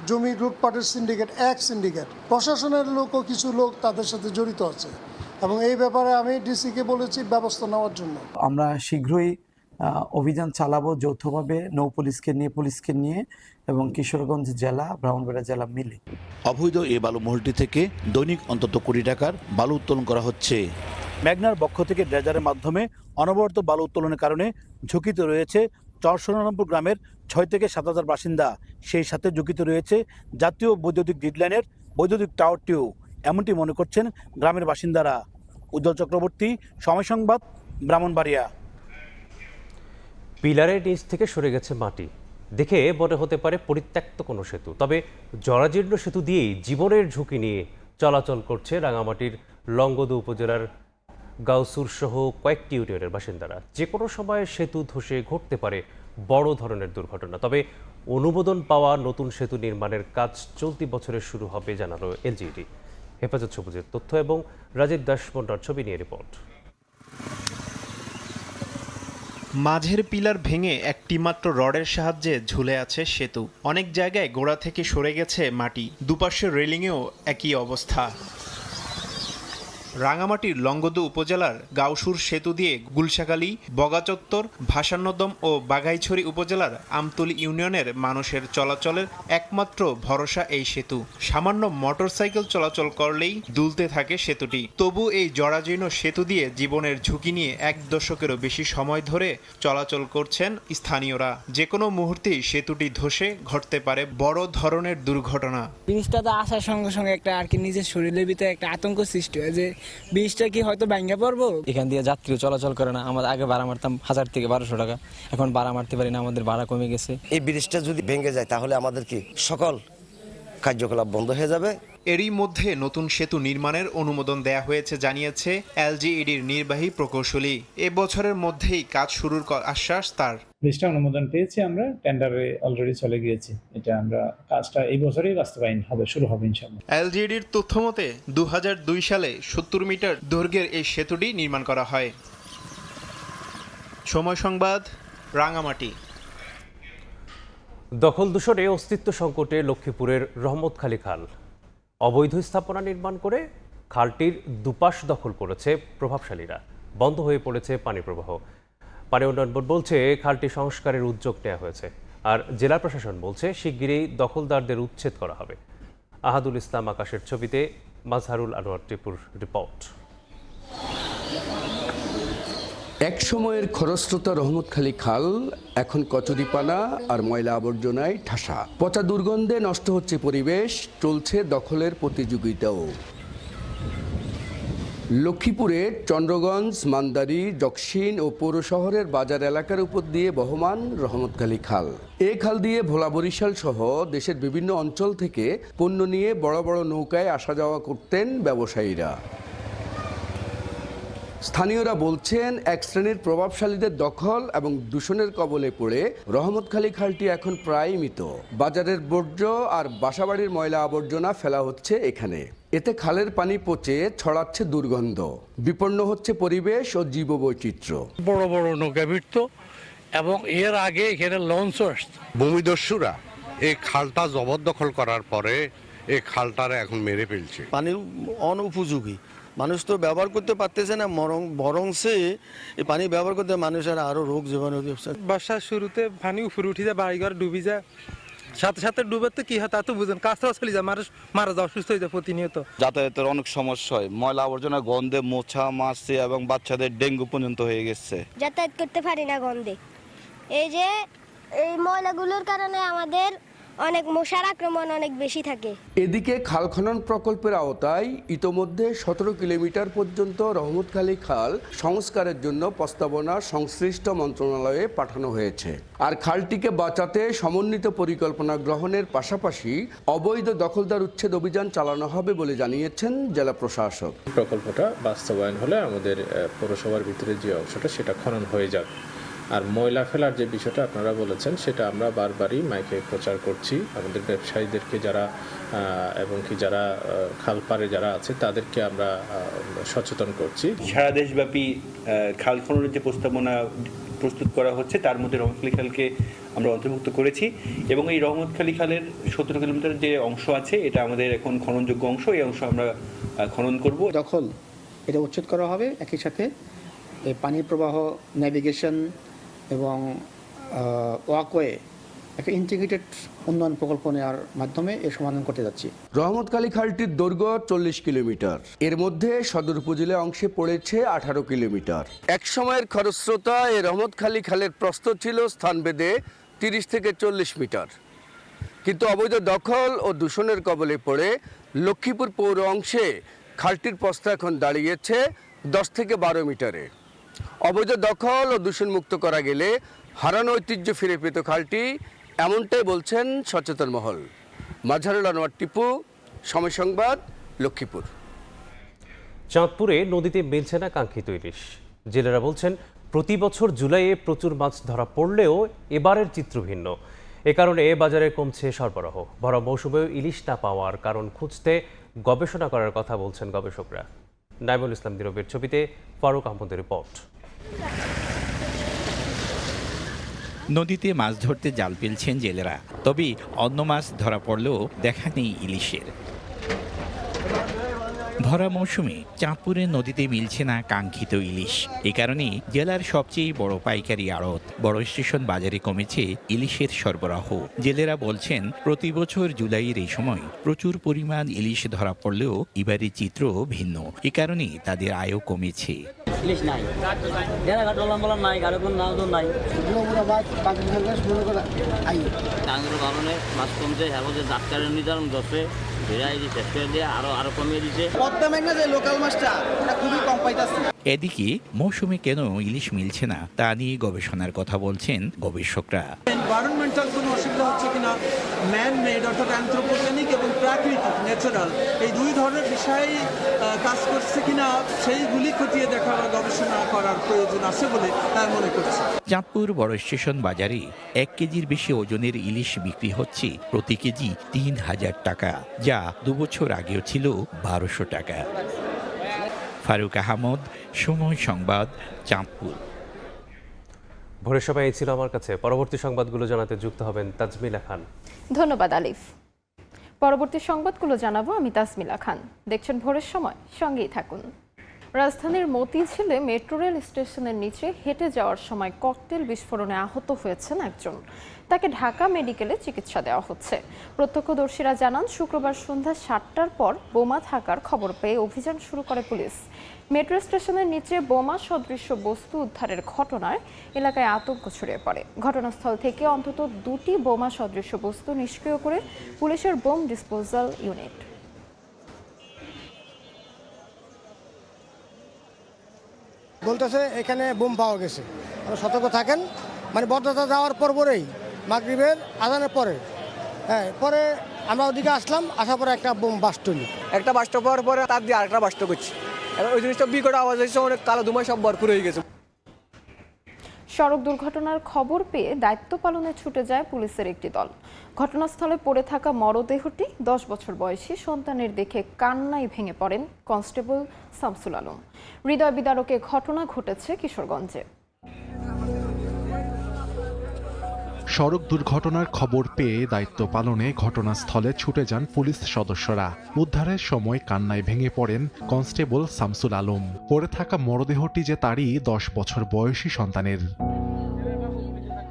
জমি লুটপাটের সিন্ডিকেট, এক সিন্ডিকেট। প্রশাসনের লোকও কিছু লোক তাদের সাথে জড়িত আছে এবং এই ব্যাপারে আমি ডিসিকে বলেছি ব্যবস্থা নেওয়ার জন্য। আমরা শীঘ্রই অভিযান চালাবো যৌথভাবে, নৌ পুলিশকে নিয়ে এবং কিশোরগঞ্জ জেলা, ব্রাহ্মণবাড়িয়া জেলা মিলে। অবৈধ এই বালু মহলটি থেকে দৈনিক অন্তত কোটি টাকার বালু উত্তোলন করা হচ্ছে। মেঘনার বক্ষ থেকে ড্রেজারের মাধ্যমে অনবরত বালু উত্তোলনের কারণে ঝুঁকিতে রয়েছে চর সোনারামপুর গ্রামের 6 থেকে 7,000 বাসিন্দা। সেই সাথে ঝুঁকিতে রয়েছে জাতীয় বৈদ্যুতিক গ্রিড লাইনের বৈদ্যুতিক টাওয়ারটিও, এমনটি মনে করছেন গ্রামের বাসিন্দারা। উজ্জ্বল চক্রবর্তী, সময় সংবাদ, ব্রাহ্মণবাড়িয়া। পিলারের নিচ থেকে সরে গেছে মাটি দেখে মনে হতে পারে পরিত্যক্ত কোনো সেতু, তবে জরাজীর্ণ সেতু দিয়েই জীবনের ঝুঁকি নিয়ে চলাচল করছে রাঙামাটির লংগদু উপজেলার গাউসুর সহ কয়েকটি ইউনিয়নের বাসিন্দারা। যে কোনো সময় সেতু ধসে ঘটতে পারে বড় ধরনের দুর্ঘটনা। তবে অনুমোদন পাওয়া নতুন সেতু নির্মাণের কাজ চলতি বছরে শুরু হবে জানালো এলজিইডি। হেফাজত সবুজের তথ্য এবং রাজীব দাস মন্ডার ছবি নিয়ে রিপোর্ট। মাঝের পিলার ভেঙে একটি মাত্র রডের সাহায্যে ঝুলে আছে সেতু। অনেক জায়গায় গোড়া থেকে সরে গেছে মাটি, দুপাশের রেলিংয়েও একই অবস্থা। রাঙামাটির লংগদু উপজেলার গাউসুর সেতু দিয়ে গুলশাখালী, বগাচত্বর, ভাসান্নদম ও বাঘাইছড়ি উপজেলার আমতলী ইউনিয়নের মানুষের চলাচলের একমাত্র ভরসা এই সেতু। সামান্য মোটরসাইকেল চলাচল করলেই দুলতে থাকে সেতুটি। তবু এই জরাজীর্ণ সেতু দিয়ে জীবনের ঝুঁকি নিয়ে 1 দশকেরও বেশি সময় ধরে চলাচল করছেন স্থানীয়রা। যে কোনো মুহূর্তেই সেতুটি ধসে ঘটতে পারে বড় ধরনের দুর্ঘটনা। জিনিসটা তো আসার সঙ্গে সঙ্গে একটা আর কি নিজের শরীরের ভিতরে একটা আতঙ্ক সৃষ্টি হয় যে ব্রিজটা কি হয়তো ভাঙা পড়বো। এখান দিয়ে যাত্রী চলাচল করে না। আমাদের আগে ভাড়া মারতাম 1000 থেকে 1200 টাকা, এখন ভাড়া মারতে পারি না, আমাদের ভাড়া কমে গেছে। এই ব্রিজটা যদি ভেঙে যায় তাহলে আমাদের কি সকল কার্যকলাপ বন্ধ হয়ে যাবে। এরই মধ্যে নতুন সেতু নির্মাণের অনুমোদন দেয়া হয়েছে জানিয়েছে এলজিইডির নির্বাহী প্রকৌশলী। এবছরের মধ্যেই কাজ শুরুর আশ্বাস তার। ব্রিজটা অনুমোদন পেয়েছি, আমরা টেন্ডারে অলরেডি চলে গিয়েছি। এটা আমরা কাজটা এই বছরই বাস্তবায়ন হবে, শুরু হবে ইনশাআল্লাহ। এলজিইডির তথ্য মতে 2002 সালে 70 মিটার দৈর্ঘ্যের এই সেতুটি নির্মাণ করা হয়। সময় সংবাদ, রাঙামাটি। দখল দূষণে অস্তিত্ব সংকটে লক্ষ্মীপুরের রহমতখালী খাল। অবৈধ স্থাপনা নির্মাণ করে খালটির দুপাশ দখল করেছে প্রভাবশালীরা। বন্ধ হয়ে পড়েছে পানি প্রবাহ। পানি উন্নয়ন বোর্ড বলছে খালটি সংস্কারের উদ্যোগ নেওয়া হয়েছে, আর জেলা প্রশাসন বলছে শিগগিরই দখলদারদের উচ্ছেদ করা হবে। আহাদুল ইসলাম আকাশের ছবিতে মাজহারুল আনোয়ার টিপুর রিপোর্ট। এক সময়ের খরস্রোতা রহমতখালী খাল এখন কচুরিপানা আর ময়লা আবর্জনায় ঠাসা। পচা দুর্গন্ধে নষ্ট হচ্ছে পরিবেশ, চলছে দখলের প্রতিযোগিতাও। লক্ষ্মীপুরের চন্দ্রগঞ্জ, মান্দারি, জকসিন ও পৌর শহরের বাজার এলাকার উপর দিয়ে বহমান রহমতখালী খাল। এই খাল দিয়ে ভোলা, বরিশাল সহ দেশের বিভিন্ন অঞ্চল থেকে পণ্য নিয়ে বড় বড় নৌকায় আসা যাওয়া করতেন ব্যবসায়ীরা। স্থানীয়রা বলছেন এক শ্রেণীর প্রভাবশালীদের দখল এবং দূষণের কবলে পড়ে রহমতখালী খালটি এখন প্রায় মৃত। বাজারের বর্জ্য আর বাসাবাড়ির ময়লা আবর্জনা ফেলা হচ্ছে এখানে। এতে খালের পানি পচে ছড়াচ্ছে দুর্গন্ধ, বিপন্ন হচ্ছে পরিবেশ ও জীববৈচিত্র্য। বড় বড় নৌকা ভিড়ত, এবং এর আগে এখানে লঞ্চ আসত। ভূমিদস্যুরা এই খালটা জবরদখল করার পরে এই খালটারে এখন মেরে ফেলছে। পানি অনুপযোগী, মানুষ তো ব্যবহার করতে পারতেছে না, বরং সে এই পানি ব্যবহার করতে মানুষের আরো রোগ জীবাণু। বর্ষার শুরুতে পানি উপরে উঠে যায়, বাড়িঘর ডুবি যায়, সাথে সাথে ডুবে তো কি হয় তা তো বুঝেন, কাজটাও চলে যায়, মানুষ মারা যায়, অসুস্থ হয়ে যায় প্রতিনিয়ত। যাতায়াতের অনেক সমস্যা হয়, ময়লা আবর্জনা গন্ধে মোছা মাছে এবং বাচ্চাদের ডেঙ্গু পর্যন্ত হয়ে গেছে। যাতায়াত করতে পারি না গন্ধে। এই যে এই ময়লাগুলোর কারণে আমাদের অনেক মশার আক্রমণ অনেক বেশি থাকে। এদিকে খাল খনন প্রকল্পের আওতায় ইতোমধ্যে 17 কিলোমিটার পর্যন্ত রহমতখালী খাল সংস্কারের জন্য প্রস্তাবনা সংশ্লিষ্ট মন্ত্রণালয়ে পাঠানো হয়েছে। আর খালটিকে বাঁচাতে সমন্বিত পরিকল্পনা গ্রহণের পাশাপাশি অবৈধ দখলদার উচ্ছেদ অভিযান চালানো হবে বলে জানিয়েছেন জেলা প্রশাসক। প্রকল্পটা বাস্তবায়ন হলে আমাদের পৌরসভার ভিতরে যে অংশটা সেটা খনন হয়ে যাবে। আর ময়লা ফেলার যে বিষয়টা আপনারা বলেছেন সেটা আমরা বারবারই মাইকে প্রচার করছি, আমাদের ব্যবসায়ীদেরকে যারা এবং কি যারা খালপাড়ে যারা আছে তাদেরকে আমরা সচেতন করছি। সারা দেশব্যাপী খাল খননের যে প্রস্তাবনা প্রস্তুত করা হচ্ছে তার মধ্যে রহমতখালী খালকে আমরা অন্তর্ভুক্ত করেছি এবং এই রহমতখালী খালের 17 কিলোমিটার যে অংশ আছে এটা আমাদের এখন খননযোগ্য অংশ, এই অংশ আমরা খনন করব। দখল এটা উচ্ছেদ করা হবে, একই সাথে এই পানির প্রবাহ, নেভিগেশন এবং ওয়াকওয়ে একটা ইন্টিগ্রেটেড উন্নয়ন প্রকল্প নেওয়ার মাধ্যমে এর সমাধান করতে যাচ্ছি। রহমতখালী খালটির দৈর্ঘ্য 40 কিলোমিটার, এর মধ্যে সদর উপজেলা অংশে পড়েছে 18 কিলোমিটার। এক সময়ের খরস্রোতা এই রহমতখালী খালের প্রস্থ ছিল স্থানভেদে 30 থেকে 40 মিটার, কিন্তু অবৈধ দখল ও দূষণের কবলে পড়ে লক্ষ্মীপুর পৌর অংশে খালটির প্রস্থ এখন দাঁড়িয়েছে 10 থেকে 12 মিটারে। অবৈধ দখল ও দূষণ মুক্ত করা গেলে হারানো ঐতিহ্য ফিরে পেত খালটি, এমনটাই বলছেন সচেতন মহল। মাজহারুল আনোয়ার টিপু, সময় সংবাদ, লক্ষ্মীপুর। চাঁদপুরে নদীতে মিলছে না কাঙ্ক্ষিত ইলিশ। জেলেরা বলছেন প্রতি বছর জুলাইয়ে প্রচুর মাছ ধরা পড়লেও এবারের চিত্র ভিন্ন। এ কারণে বাজারে কমছে সরবরাহ। ভরা মৌসুমেও ইলিশ না পাওয়ার কারণ খুঁজতে গবেষণা করার কথা বলছেন গবেষকরা। নাইমুল ইসলাম দিরবের ছবিতে ফারুক আহমদের রিপোর্ট। নদীতে মাছ ধরতে জাল ফেলছেন জেলেরা, তবে অন্য মাছ ধরা পড়লেও দেখা নেই ইলিশের। ভরা মৌসুমে চাঁদপুরে নদীতে মিলছে না কাঙ্ক্ষিত ইলিশ। এ কারণে জেলার সবচেয়ে বড় পাইকারি আড়ত বড় স্টেশন বাজারে কমেছে ইলিশের সরবরাহ। জেলেরা বলছেন প্রতি বছর জুলাইয়ের এই সময় প্রচুর পরিমাণ ইলিশ ধরা পড়লেও এবারে চিত্র ভিন্ন। এ কারণে তাদের আয়ও কমেছে। ইলিশ নাই, নাই, কারো কোনো নাও নাই, কারণে মাছ কমছে। ডাক্তারের নির্ধারণ করছে আরো কমিয়ে দিচ্ছে। এদিকে মৌসুমে কেন ইলিশ মিলছে না তা নিয়ে গবেষণার কথা বলছেন গবেষকরা। এনভায়রনমেন্টাল কোনো অসুবিধা হচ্ছে কিনা, ম্যান মেড অর্থাৎ অ্যানথ্রোপোজেনিক এবং প্রাকৃতিক ন্যাচারাল এই দুই ধরনের বিষয় কাজ করছে কিনা সেইগুলি খতিয়ে দেখা বা গবেষণা করার প্রয়োজন আছে বলে মনে করছি। চাঁদপুর বড় স্টেশন বাজারে 1 কেজির বেশি ওজনের ইলিশ বিক্রি হচ্ছে প্রতি কেজি 3000 টাকা, যা 2 বছর আগেও ছিল 1200 টাকা। ফারুক আহমদ, সময় সংবাদ, চাঁদপুর। ভোরের সময় এই ছিল আমার কাছে। পরবর্তী সংবাদগুলো জানাতে যুক্ত হবেন তাজমিলা খান। ধন্যবাদ আলিফ। পরবর্তী সংবাদগুলো জানাবো আমি তাজমিলা খান। দেখছেন ভোরের সময়, সঙ্গেই থাকুন। রাজধানীর মতিঝিলে মেট্রো রেল স্টেশনের নিচে হেঁটে যাওয়ার সময় ককটেল বিস্ফোরণে আহত হয়েছেন একজন। তাকে ঢাকা মেডিকেলে চিকিৎসা দেওয়া হচ্ছে। প্রত্যক্ষদর্শীরা জানান শুক্রবার সন্ধ্যা 7টার পর বোমা থাকার খবর পেয়ে অভিযান শুরু করে পুলিশ। মেট্রো স্টেশনের নিচে বোমা সদৃশ্য বস্তু উদ্ধারের ঘটনায় এলাকায় আতঙ্ক ছড়িয়ে পড়ে। ঘটনাস্থল থেকে অন্তত 2টি বোমা সদৃশ্য বস্তু নিষ্ক্রিয় করে পুলিশের বোম ডিসপোজাল ইউনিট। বলতেছে এখানে বোম পাওয়া গেছে, সতর্ক থাকেন। মানে বদরতা যাওয়ার পরেই মাগরিবের আজানের পরে, পরে আমরা ওদিকে আসলাম, আসার পরে একটা বোম বাস্ট হইল। একটা বাস্ট পাওয়ার পরে তার দিয়ে আরেকটা বাস্ট করছি। ওই জিনিসটা বিকট আওয়াজ হয়েছে, অনেক কালো ধুমায় সব ভরপুর হয়ে গেছে। সড়ক দুর্ঘটনার খবর পেয়ে দায়িত্ব পালনে ছুটে যায় পুলিশের একটি দল। ঘটনাস্থলে পড়ে থাকা মরদেহটি 10 বছর বয়সী সন্তানের দেখে কান্নায় ভেঙে পড়েন কনস্টেবল শামসুল আলম। হৃদয় বিদারক ঘটনা ঘটেছে কিশোরগঞ্জে। সড়ক দুর্ঘটনার খবর পেয়ে দায়িত্ব পালনে ঘটনাস্থলে ছুটে যান পুলিশ সদস্যরা। উদ্ধারের সময় কান্নায় ভেঙে পড়েন কনস্টেবল শামসুল আলম। পড়ে থাকা মরদেহটি যে তারই 10 বছর বয়সী সন্তানের।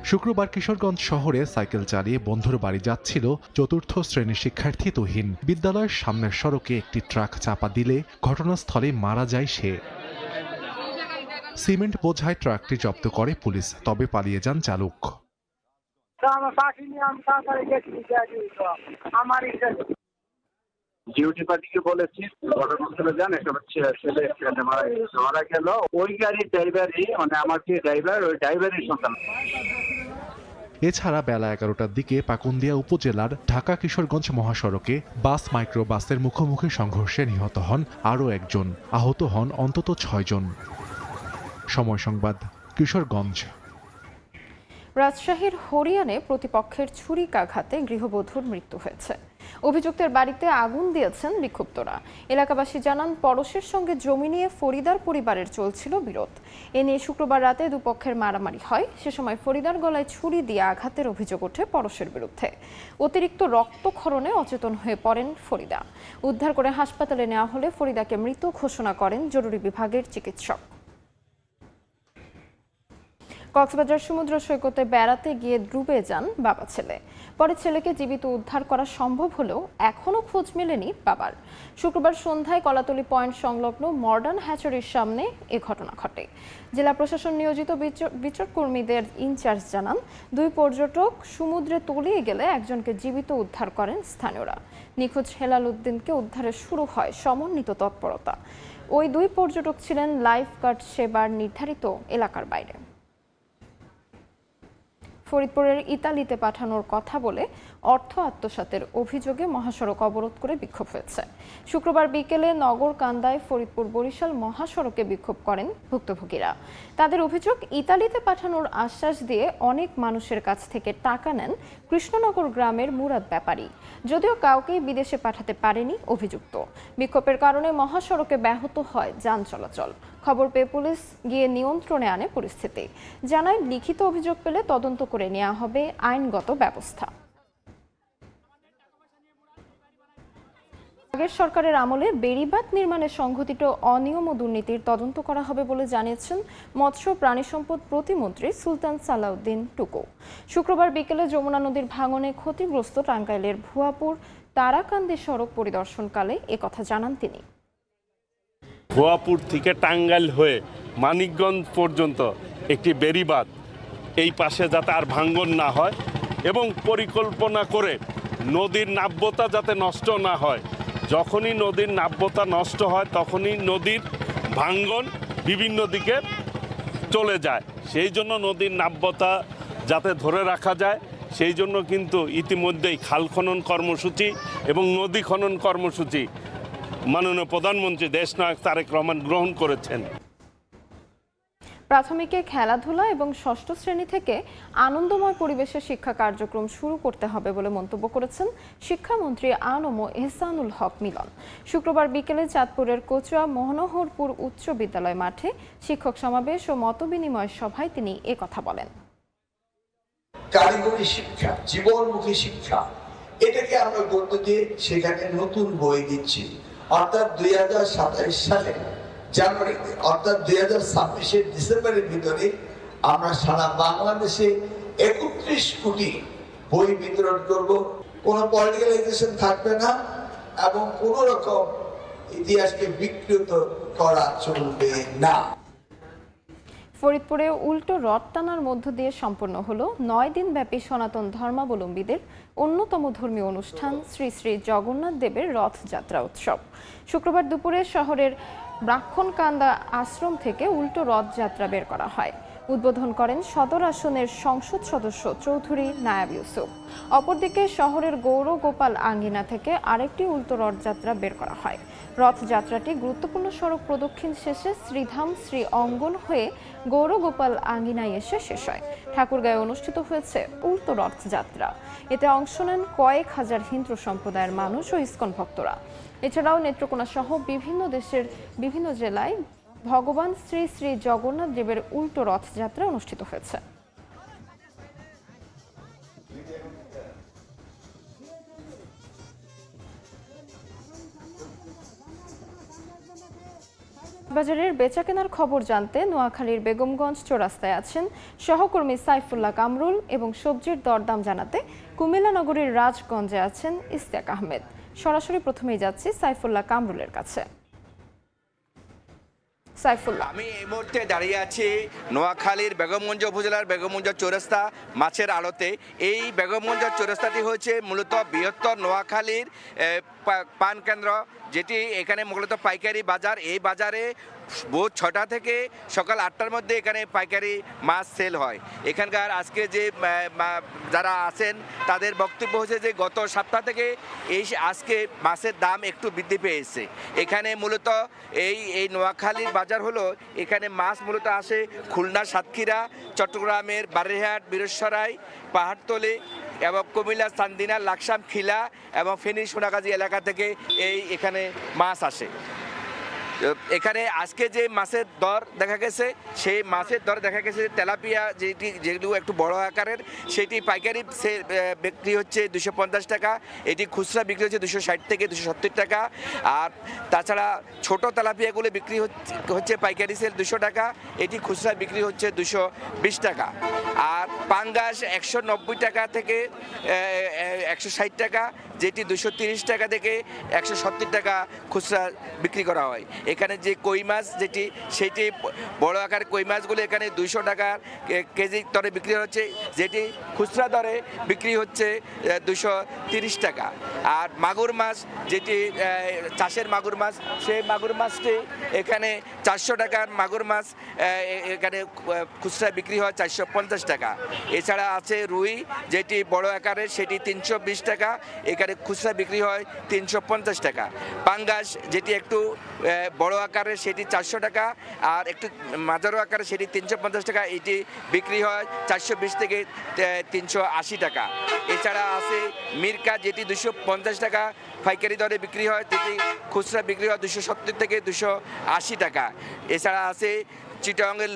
শুক্রবার কিশোরগঞ্জ শহরে সাইকেল চালিয়ে বন্ধুর বাড়ি যাচ্ছিল 4র্থ শ্রেণীর শিক্ষার্থী তুহিন। বিদ্যালয়ের সামনের সড়কে একটি ট্রাক চাপা দিলে ঘটনাস্থলে মারা যায় সে। সিমেন্ট বোঝাই ট্রাকটি জব্দ করে পুলিশ, তবে পালিয়ে যান চালক। ডিউটি পার্টিকে বলেছি ঘটনাস্থলে যান, একটা ছেলে মারা গেল। ওই গাড়ির ড্রাইভারই আমাকে ওই ড্রাইভারের সন্তান। এছাড়া বেলা 11টার দিকে পাকুন্দিয়া উপজেলার ঢাকা কিশোরগঞ্জ মহাসড়কে বাস মাইক্রোবাসের মুখোমুখি সংঘর্ষে নিহত হন আরও একজন, আহত হন অন্তত 6 জন। সময় সংবাদ, কিশোরগঞ্জ। রাজশাহীর হরিয়ানে প্রতিপক্ষের ছুরিকাঘাতে গৃহবধূর মৃত্যু হয়েছে। অভিযুক্তের বাড়িতে আগুন দিয়েছেন বিক্ষুব্ধরা। এলাকাবাসী জানান, পরশের সঙ্গে জমি নিয়ে ফরিদার পরিবারের চলছিল বিরোধ। এ নিয়ে শুক্রবার রাতে দুপক্ষের মারামারি হয়। সে সময় ফরিদার গলায় ছুরি দিয়ে আঘাতের অভিযোগ ওঠে পরশের বিরুদ্ধে। অতিরিক্ত রক্তক্ষরণে অচেতন হয়ে পড়েন ফরিদা। উদ্ধার করে হাসপাতালে নেওয়া হলে ফরিদাকে মৃত ঘোষণা করেন জরুরি বিভাগের চিকিৎসক। কক্সবাজার সমুদ্র সৈকতে বেড়াতে গিয়ে ডুবে যান বাবা ছেলে। পরে ছেলেকে জীবিত উদ্ধার করা সম্ভব হলেও এখনও খোঁজ মেলেনি বাবার। শুক্রবার সন্ধ্যায় কলাতলী পয়েন্ট সংলগ্ন মডার্ন হ্যাচারির সামনে এ ঘটনা ঘটে। জেলা প্রশাসন নিয়োজিত বিচরকর্মীদের ইনচার্জ জানান, 2 পর্যটক সমুদ্রে তলিয়ে গেলে একজনকে জীবিত উদ্ধার করেন স্থানীয়রা। নিখোঁজ হেলাল উদ্দিনকে উদ্ধারে শুরু হয় সমন্বিত তৎপরতা। ওই 2 পর্যটক ছিলেন লাইফ গার্ড সেবার নির্ধারিত এলাকার বাইরে। ফরিদপুরের ইতালিতে পাঠানোর কথা বলে অর্থ আত্মসাতের অভিযোগে মহাসড়ক অবরোধ করে বিক্ষোভ হয়েছে। শুক্রবার বিকেলে নগরকান্দায় ফরিদপুর বরিশাল মহাসড়কে বিক্ষোভ করেন ভুক্তভোগীরা। তাদের অভিযোগ, ইতালিতে পাঠানোর আশ্বাস দিয়ে অনেক মানুষের কাছ থেকে টাকা নেন কৃষ্ণনগর গ্রামের মুরাদ ব্যাপারী। যদিও কাউকেই বিদেশে পাঠাতে পারেনি অভিযুক্ত। বিক্ষোভের কারণে মহাসড়কে ব্যাহত হয় যান চলাচল। খবর পেয়ে পুলিশ গিয়ে নিয়ন্ত্রণে আনে পরিস্থিতি। জানায়, লিখিত অভিযোগ পেলে তদন্ত করে নেওয়া হবে আইনগত ব্যবস্থা। আগের সরকারের আমলে বেড়িবাঁধ নির্মাণে সংঘটিত অনিয়ম ও দুর্নীতির তদন্ত করা হবে বলে জানিয়েছেন মৎস্য প্রাণী সম্পদ প্রতিমন্ত্রী সুলতান সালাউদ্দিন টুকু। শুক্রবার বিকেলে যমুনা নদীর ভাঙনে ক্ষতিগ্রস্ত টাঙ্গাইলের ভুয়াপুর তারাকান্দি সড়ক পরিদর্শনকালে একথা জানান তিনি। ভুয়াপুর থেকে টাঙ্গাইল হয়ে মানিকগঞ্জ পর্যন্ত একটি বেড়িবাঁধ এই পাশে যাতে আর ভাঙ্গন না হয় এবং পরিকল্পনা করে নদীর নাব্যতা যাতে নষ্ট না হয়। যখনই নদীর নাব্যতা নষ্ট হয় তখনই নদীর ভাঙ্গন বিভিন্ন দিকে চলে যায়। সেই জন্য নদীর নাব্যতা যাতে ধরে রাখা যায় সেই জন্য কিন্তু ইতিমধ্যেই খাল খনন কর্মসূচি এবং নদী খনন কর্মসূচি মাননীয় প্রধানমন্ত্রী দেশনায়ক তারেক রহমান গ্রহণ করেছেন। প্রাথমিকে খেলাধুলা এবং 6ষ্ঠ শ্রেণী থেকে আনন্দময় পরিবেশে শিক্ষা কার্যক্রম শুরু করতে হবে বলে মন্তব্য করেছেন শিক্ষামন্ত্রী আনম এহসানুল হক মিলন। শুক্রবার বিকেলে চাঁদপুরের কচুয়া মনোহরপুর উচ্চ বিদ্যালয় মাঠে শিক্ষক সমাবেশ ও মতবিনিময় সভায় তিনি একথা বলেন। কারিগরি শিক্ষা, জীবনমুখী শিক্ষা, এটাকে আমরা গুরুত্ব দিয়ে সেখানে নতুন বই দিচ্ছি। অর্থাৎ 2027 সালে জানুয়ারিতে, অর্থাৎ 2026 ডিসেম্বরের ভিতরে আমরা সারা বাংলাদেশে 31 কোটি বই বিতরণ করব। কোনো পলিটিক্যালাইজেশন থাকবে না এবং কোনো রকম ইতিহাসকে বিকৃত করা চলবে না। ফরিদপুরে উল্টো রথ টানার মধ্য দিয়ে সম্পন্ন হলো 9 দিন ব্যাপী সনাতন ধর্মাবলম্বীদের অন্যতম ধর্মীয় অনুষ্ঠান শ্রী শ্রী জগন্নাথ দেবের রথযাত্রা উৎসব। শুক্রবার দুপুরে শহরের ব্রাহ্মণকান্দা আশ্রম থেকে উল্টো রথযাত্রা বের করা হয়। উদ্বোধন করেন সদর আসনের সংসদ সদস্য চৌধুরী নায়াব ইউসুফ। অপরদিকে শহরের গৌরগোপাল আঙ্গিনা থেকে আরেকটি উল্টো রথযাত্রা বের করা হয়। রথযাত্রাটি গুরুত্বপূর্ণ সড়ক প্রদক্ষিণ শেষে শ্রীধাম শ্রী অঙ্গন হয়ে গৌরগোপাল আঙ্গিনায় এসে শেষ হয়। ঠাকুরগাঁয়ে অনুষ্ঠিত হয়েছে উল্টো রথযাত্রা। এতে অংশ নেন কয়েক হাজার হিন্দু সম্প্রদায়ের মানুষ ও ইসকন ভক্তরা। এছাড়াও নেত্রকোনা সহ বিভিন্ন দেশের বিভিন্ন জেলায় ভগবান শ্রী শ্রী জগন্নাথ দেবের উল্টো রথযাত্রা অনুষ্ঠিত হয়েছে। বাজারের বেচাকেনার খবর জানতে নোয়াখালীর বেগমগঞ্জ চৌরাস্তায় আছেন সহকর্মী সাইফুল্লাহ কামরুল এবং সবজির দরদাম জানাতে কুমিল্লা নগরীর রাজগঞ্জে আছেন ইশতিয়াক আহমেদ। সরাসরি প্রথমেই যাচ্ছি সাইফুল্লাহ কামরুলের কাছে। সাইফুল্লাহ, আমি এই মুহূর্তে দাঁড়িয়ে আছি নোয়াখালীর বেগমগঞ্জ উপজেলার বেগমগঞ্জ চৌরাস্তা মাছের আড়তে। এই বেগমগঞ্জ চৌরাস্তাটি হচ্ছে মূলত বৃহত্তর নোয়াখালীর পান কেন্দ্র, যেটি এখানে মূলত পাইকারি বাজার। এই বাজারে ভোর 6টা থেকে সকাল 8টার মধ্যে এখানে পাইকারি মাছ সেল হয়। এখানকার আজকে যে যারা আছেন তাদের বক্তব্য হচ্ছে যে গত সপ্তাহ থেকে আজকে মাছের দাম একটু বৃদ্ধি পেয়েছে। এখানে মূলত এই নোয়াখালীর বাজার হলো, এখানে মাছ মূলত আসে খুলনা, সাতক্ষীরা, চট্টগ্রামের বারেরহাট, বীরসরাই, পাহাড়তলী এবং কুমিল্লা, চান্দিনা, লাকসাম, খিলা এবং ফেনী, সোনাগাজী এলাকা থেকে এখানে মাছ আসে। এখানে আজকে যে মাছের দর দেখা গেছে, সেই মাছের দর দেখা গেছে তেলাপিয়া যেগুলো একটু বড় আকারের, সেটি পাইকারি বিক্রি হচ্ছে 250 টাকা, এটি খুচরা বিক্রি হচ্ছে 260 থেকে 270 টাকা। আর তাছাড়া ছোট তেলাপিয়াগুলো বিক্রি হচ্ছে পাইকারি সেল 200 টাকা, এটি খুচরা বিক্রি হচ্ছে 220 টাকা। আর পাঙ্গাস 190 টাকা থেকে 160 টাকা, যেটি 230 টাকা থেকে 170 টাকা খুচরা বিক্রি করা হয়। এখানে যে কই মাছ সেটি বড় আকার কই মাছগুলো এখানে 200 টাকা কেজি দরে বিক্রি হচ্ছে, যেটি খুচরা দরে বিক্রি হচ্ছে 230 টাকা। আর মাগুর মাছ, যেটি চাষের মাগুর মাছ, সেই মাগুর মাছটি এখানে 400 টাকার মাগুর মাছ এখানে খুচরা বিক্রি হয় 450 টাকা। এছাড়া আছে রুই, যেটি বড় আকারের, সেটি 320 টাকা, এখানে খুচরা বিক্রি হয় 350 টাকা। পাঙ্গাস, যেটি একটু বড় আকারের, সেটি 400 টাকা, আর একটু মাঝারো আকারে সেটি 350 টাকা, এটি বিক্রি হয় 420 থেকে 380 টাকা। এছাড়া আছে মিরকা, যেটি 250 টাকা পাইকারি দরে বিক্রি হয়, যেটি খুচরা বিক্রি হয় 270 থেকে 280 টাকা। এছাড়া আছে চিটাগাংয়ের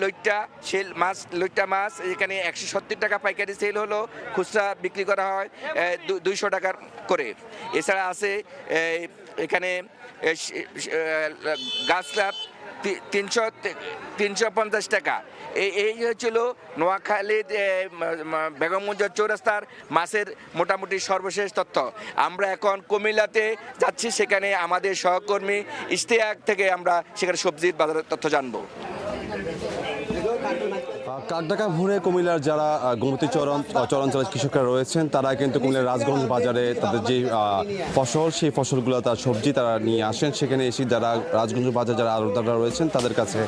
লইট্টা মাছ, এখানে 170 টাকা পাইকারি সেল হলো, খুচরা বিক্রি করা হয় 200 টাকার করে। এছাড়া আছে এখানে গাছলাপ 350 টাকা। এই হচ্ছিল নোয়াখালীর বেগমগঞ্জ চৌরাস্তার মাছের মোটামুটি সর্বশেষ তথ্য। আমরা এখন কুমিল্লাতে যাচ্ছি, সেখানে আমাদের সহকর্মী ইশতিয়াক থেকে আমরা সেখানে সবজির বাজারের তথ্য জানবো। কাকডাকা ভোরে কুমিল্লার যারা গোমতী চরাঞ্চলের কৃষকরা রয়েছেন, তারা কিন্তু কুমিল্লার রাজগঞ্জ বাজারে তাদের যে ফসল, সেই ফসলগুলো তার সবজি তারা নিয়ে আসেন। সেখানে এসে যারা রাজগঞ্জ বাজার যারা আড়তদাররা রয়েছেন তাদের কাছে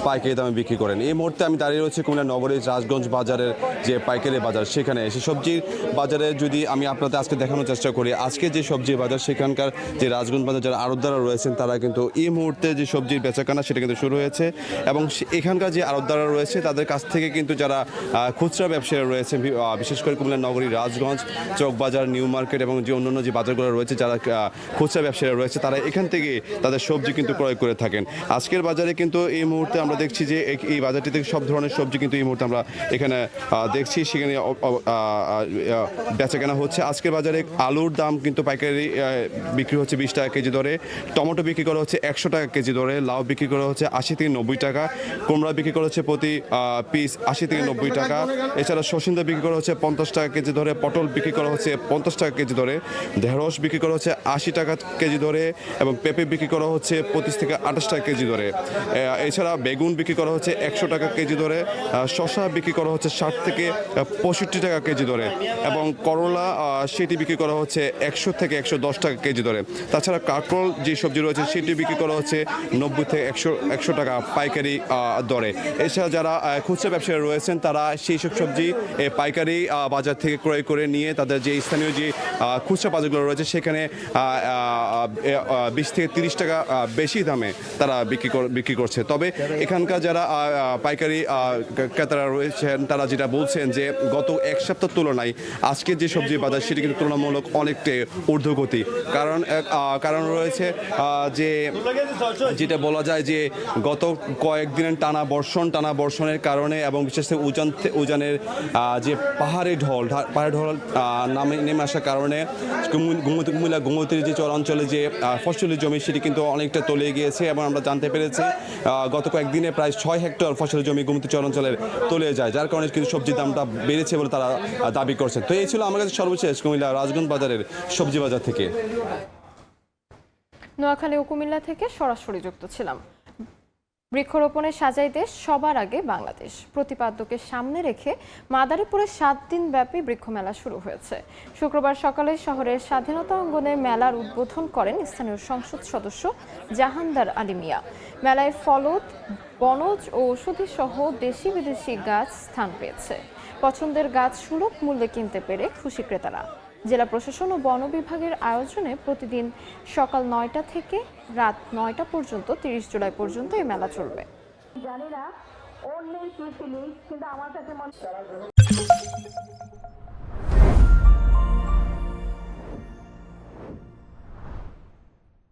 পাইকারি দামে বিক্রি করেন। এই মুহূর্তে আমি দাঁড়িয়ে রয়েছি কুমিল্লা নগরীর রাজগঞ্জ বাজারের যে পাইকারি বাজার, সেখানে এসে সবজির বাজারে যদি আমি আপনাদের আজকে দেখানোর চেষ্টা করি, আজকে যে সবজির বাজার, সেখানকার যে রাজগঞ্জ বাজার যারা আড়তদাররা রয়েছেন তারা কিন্তু এই মুহূর্তে যে সবজির বেচাকেনা সেটা কিন্তু শুরু হয়েছে। এবং এখানকার যে আড়তদাররা রয়েছে তাদের কাছ থেকে কিন্তু যারা খুচরা ব্যবসায়ীরা রয়েছে, বিশেষ করে কুমিল্লা নগরীর রাজগঞ্জ, চকবাজার, নিউ মার্কেট এবং যে অন্যান্য যে বাজারগুলো রয়েছে, যারা খুচরা ব্যবসায়ীরা রয়েছে তারা এখান থেকে তাদের সবজি কিন্তু ক্রয় করে থাকেন। আজকের বাজারে কিন্তু এই মুহূর্তে আমরা দেখছি যে এই বাজারটি থেকে সব ধরনের সবজি কিন্তু এই মুহূর্তে আমরা এখানে দেখছি, সেখানে বেচাকেনা হচ্ছে। আজকের বাজারে আলুর দাম কিন্তু পাইকারি বিক্রি হচ্ছে 20 টাকা কেজি দরে, টমেটো বিক্রি করা হচ্ছে 100 টাকা কেজি দরে, লাউ বিক্রি করা হচ্ছে 80 থেকে 90 টাকা, কুমড়া বিক্রি করা হচ্ছে প্রতি পিস 80 থেকে 90 টাকা। এছাড়া সসিন্দা বিক্রি করা হচ্ছে 50 টাকা কেজি ধরে, পটল বিক্রি করা হচ্ছে 50 টাকা কেজি ধরে, ঢেঁড়স বিক্রি করা হচ্ছে 80 টাকা কেজি ধরে এবং পেঁপে বিক্রি করা হচ্ছে 25 থেকে 28 টাকা কেজি ধরে। এছাড়া বেগুন বিক্রি করা হচ্ছে 100 টাকা কেজি ধরে, শসা বিক্রি করা হচ্ছে 60 থেকে 65 টাকা কেজি ধরে এবং করলা সেটি বিক্রি করা হচ্ছে 100 থেকে 110 টাকা কেজি ধরে। তাছাড়া কাঁকরোল যে সবজি রয়েছে সেটি বিক্রি করা হচ্ছে 90 থেকে 100 টাকা পাইকারি দরে। এছাড়া যারা খুচরা ব্যবসায়ী রয়েছেন তারা সেই সব সবজি পাইকারি বাজার থেকে ক্রয় করে নিয়ে তাদের যে স্থানীয় যে খুচরা বাজারগুলো রয়েছে সেখানে 20 থেকে 30 টাকা বেশি দামে তারা বিক্রি করছে। তবে এখানকার যারা পাইকারি ক্রেতারা রয়েছেন তারা যেটা বলছেন যে গত এক সপ্তাহ তুলনায় আজকের যে সবজি বাজার সেটি কিন্তু তুলনামূলক অনেকটাই ঊর্ধ্বগতি। কারণ রয়েছে যে যেটা বলা যায় যে গত কয়েকদিনের টানা বর্ষণের কারণে এবং বিশেষ করে উজানের যে পাহাড়ি ঢল নেমে আসার কারণে কুমিল্লা গোমতীর যে চরাঞ্চলে যে ফসলি জমি সেটি কিন্তু অনেকটা তলিয়ে গিয়েছে এবং আমরা জানতে পেরেছি গত কয়েকদিনে প্রায় 6 হেক্টর ফসলি জমি গোমতী চরাঞ্চলের তলিয়ে যায়, যার কারণে কিন্তু সবজির দামটা বেড়েছে বলে তারা দাবি করছেন। তো এই ছিল আমার কাছে সর্বশেষ কুমিল্লা রাজগঞ্জ বাজারের সবজি বাজার থেকে। নোয়াখালী ও কুমিল্লা থেকে সরাসরি যুক্ত ছিলাম। বৃক্ষরোপণে সাজাই দেশ, সবার আগে বাংলাদেশ প্রতিপাদ্যকে সামনে রেখে মাদারীপুরে 7 দিন ব্যাপী বৃক্ষমেলা শুরু হয়েছে। শুক্রবার সকালে শহরের স্বাধীনতা অঙ্গনে মেলার উদ্বোধন করেন স্থানীয় সংসদ সদস্য জাহানদার আলী মিয়া। মেলায় ফলদ, বনজ ও ঔষধি সহ দেশি বিদেশি গাছ স্থান পেয়েছে। পছন্দের গাছ সুলভ মূল্যে কিনতে পেরে খুশি ক্রেতারা। জেলা প্রশাসন ও বন বিভাগের আয়োজনে প্রতিদিন সকাল 9টা থেকে রাত 9টা পর্যন্ত 30 জুলাই পর্যন্ত এই মেলা চলবে।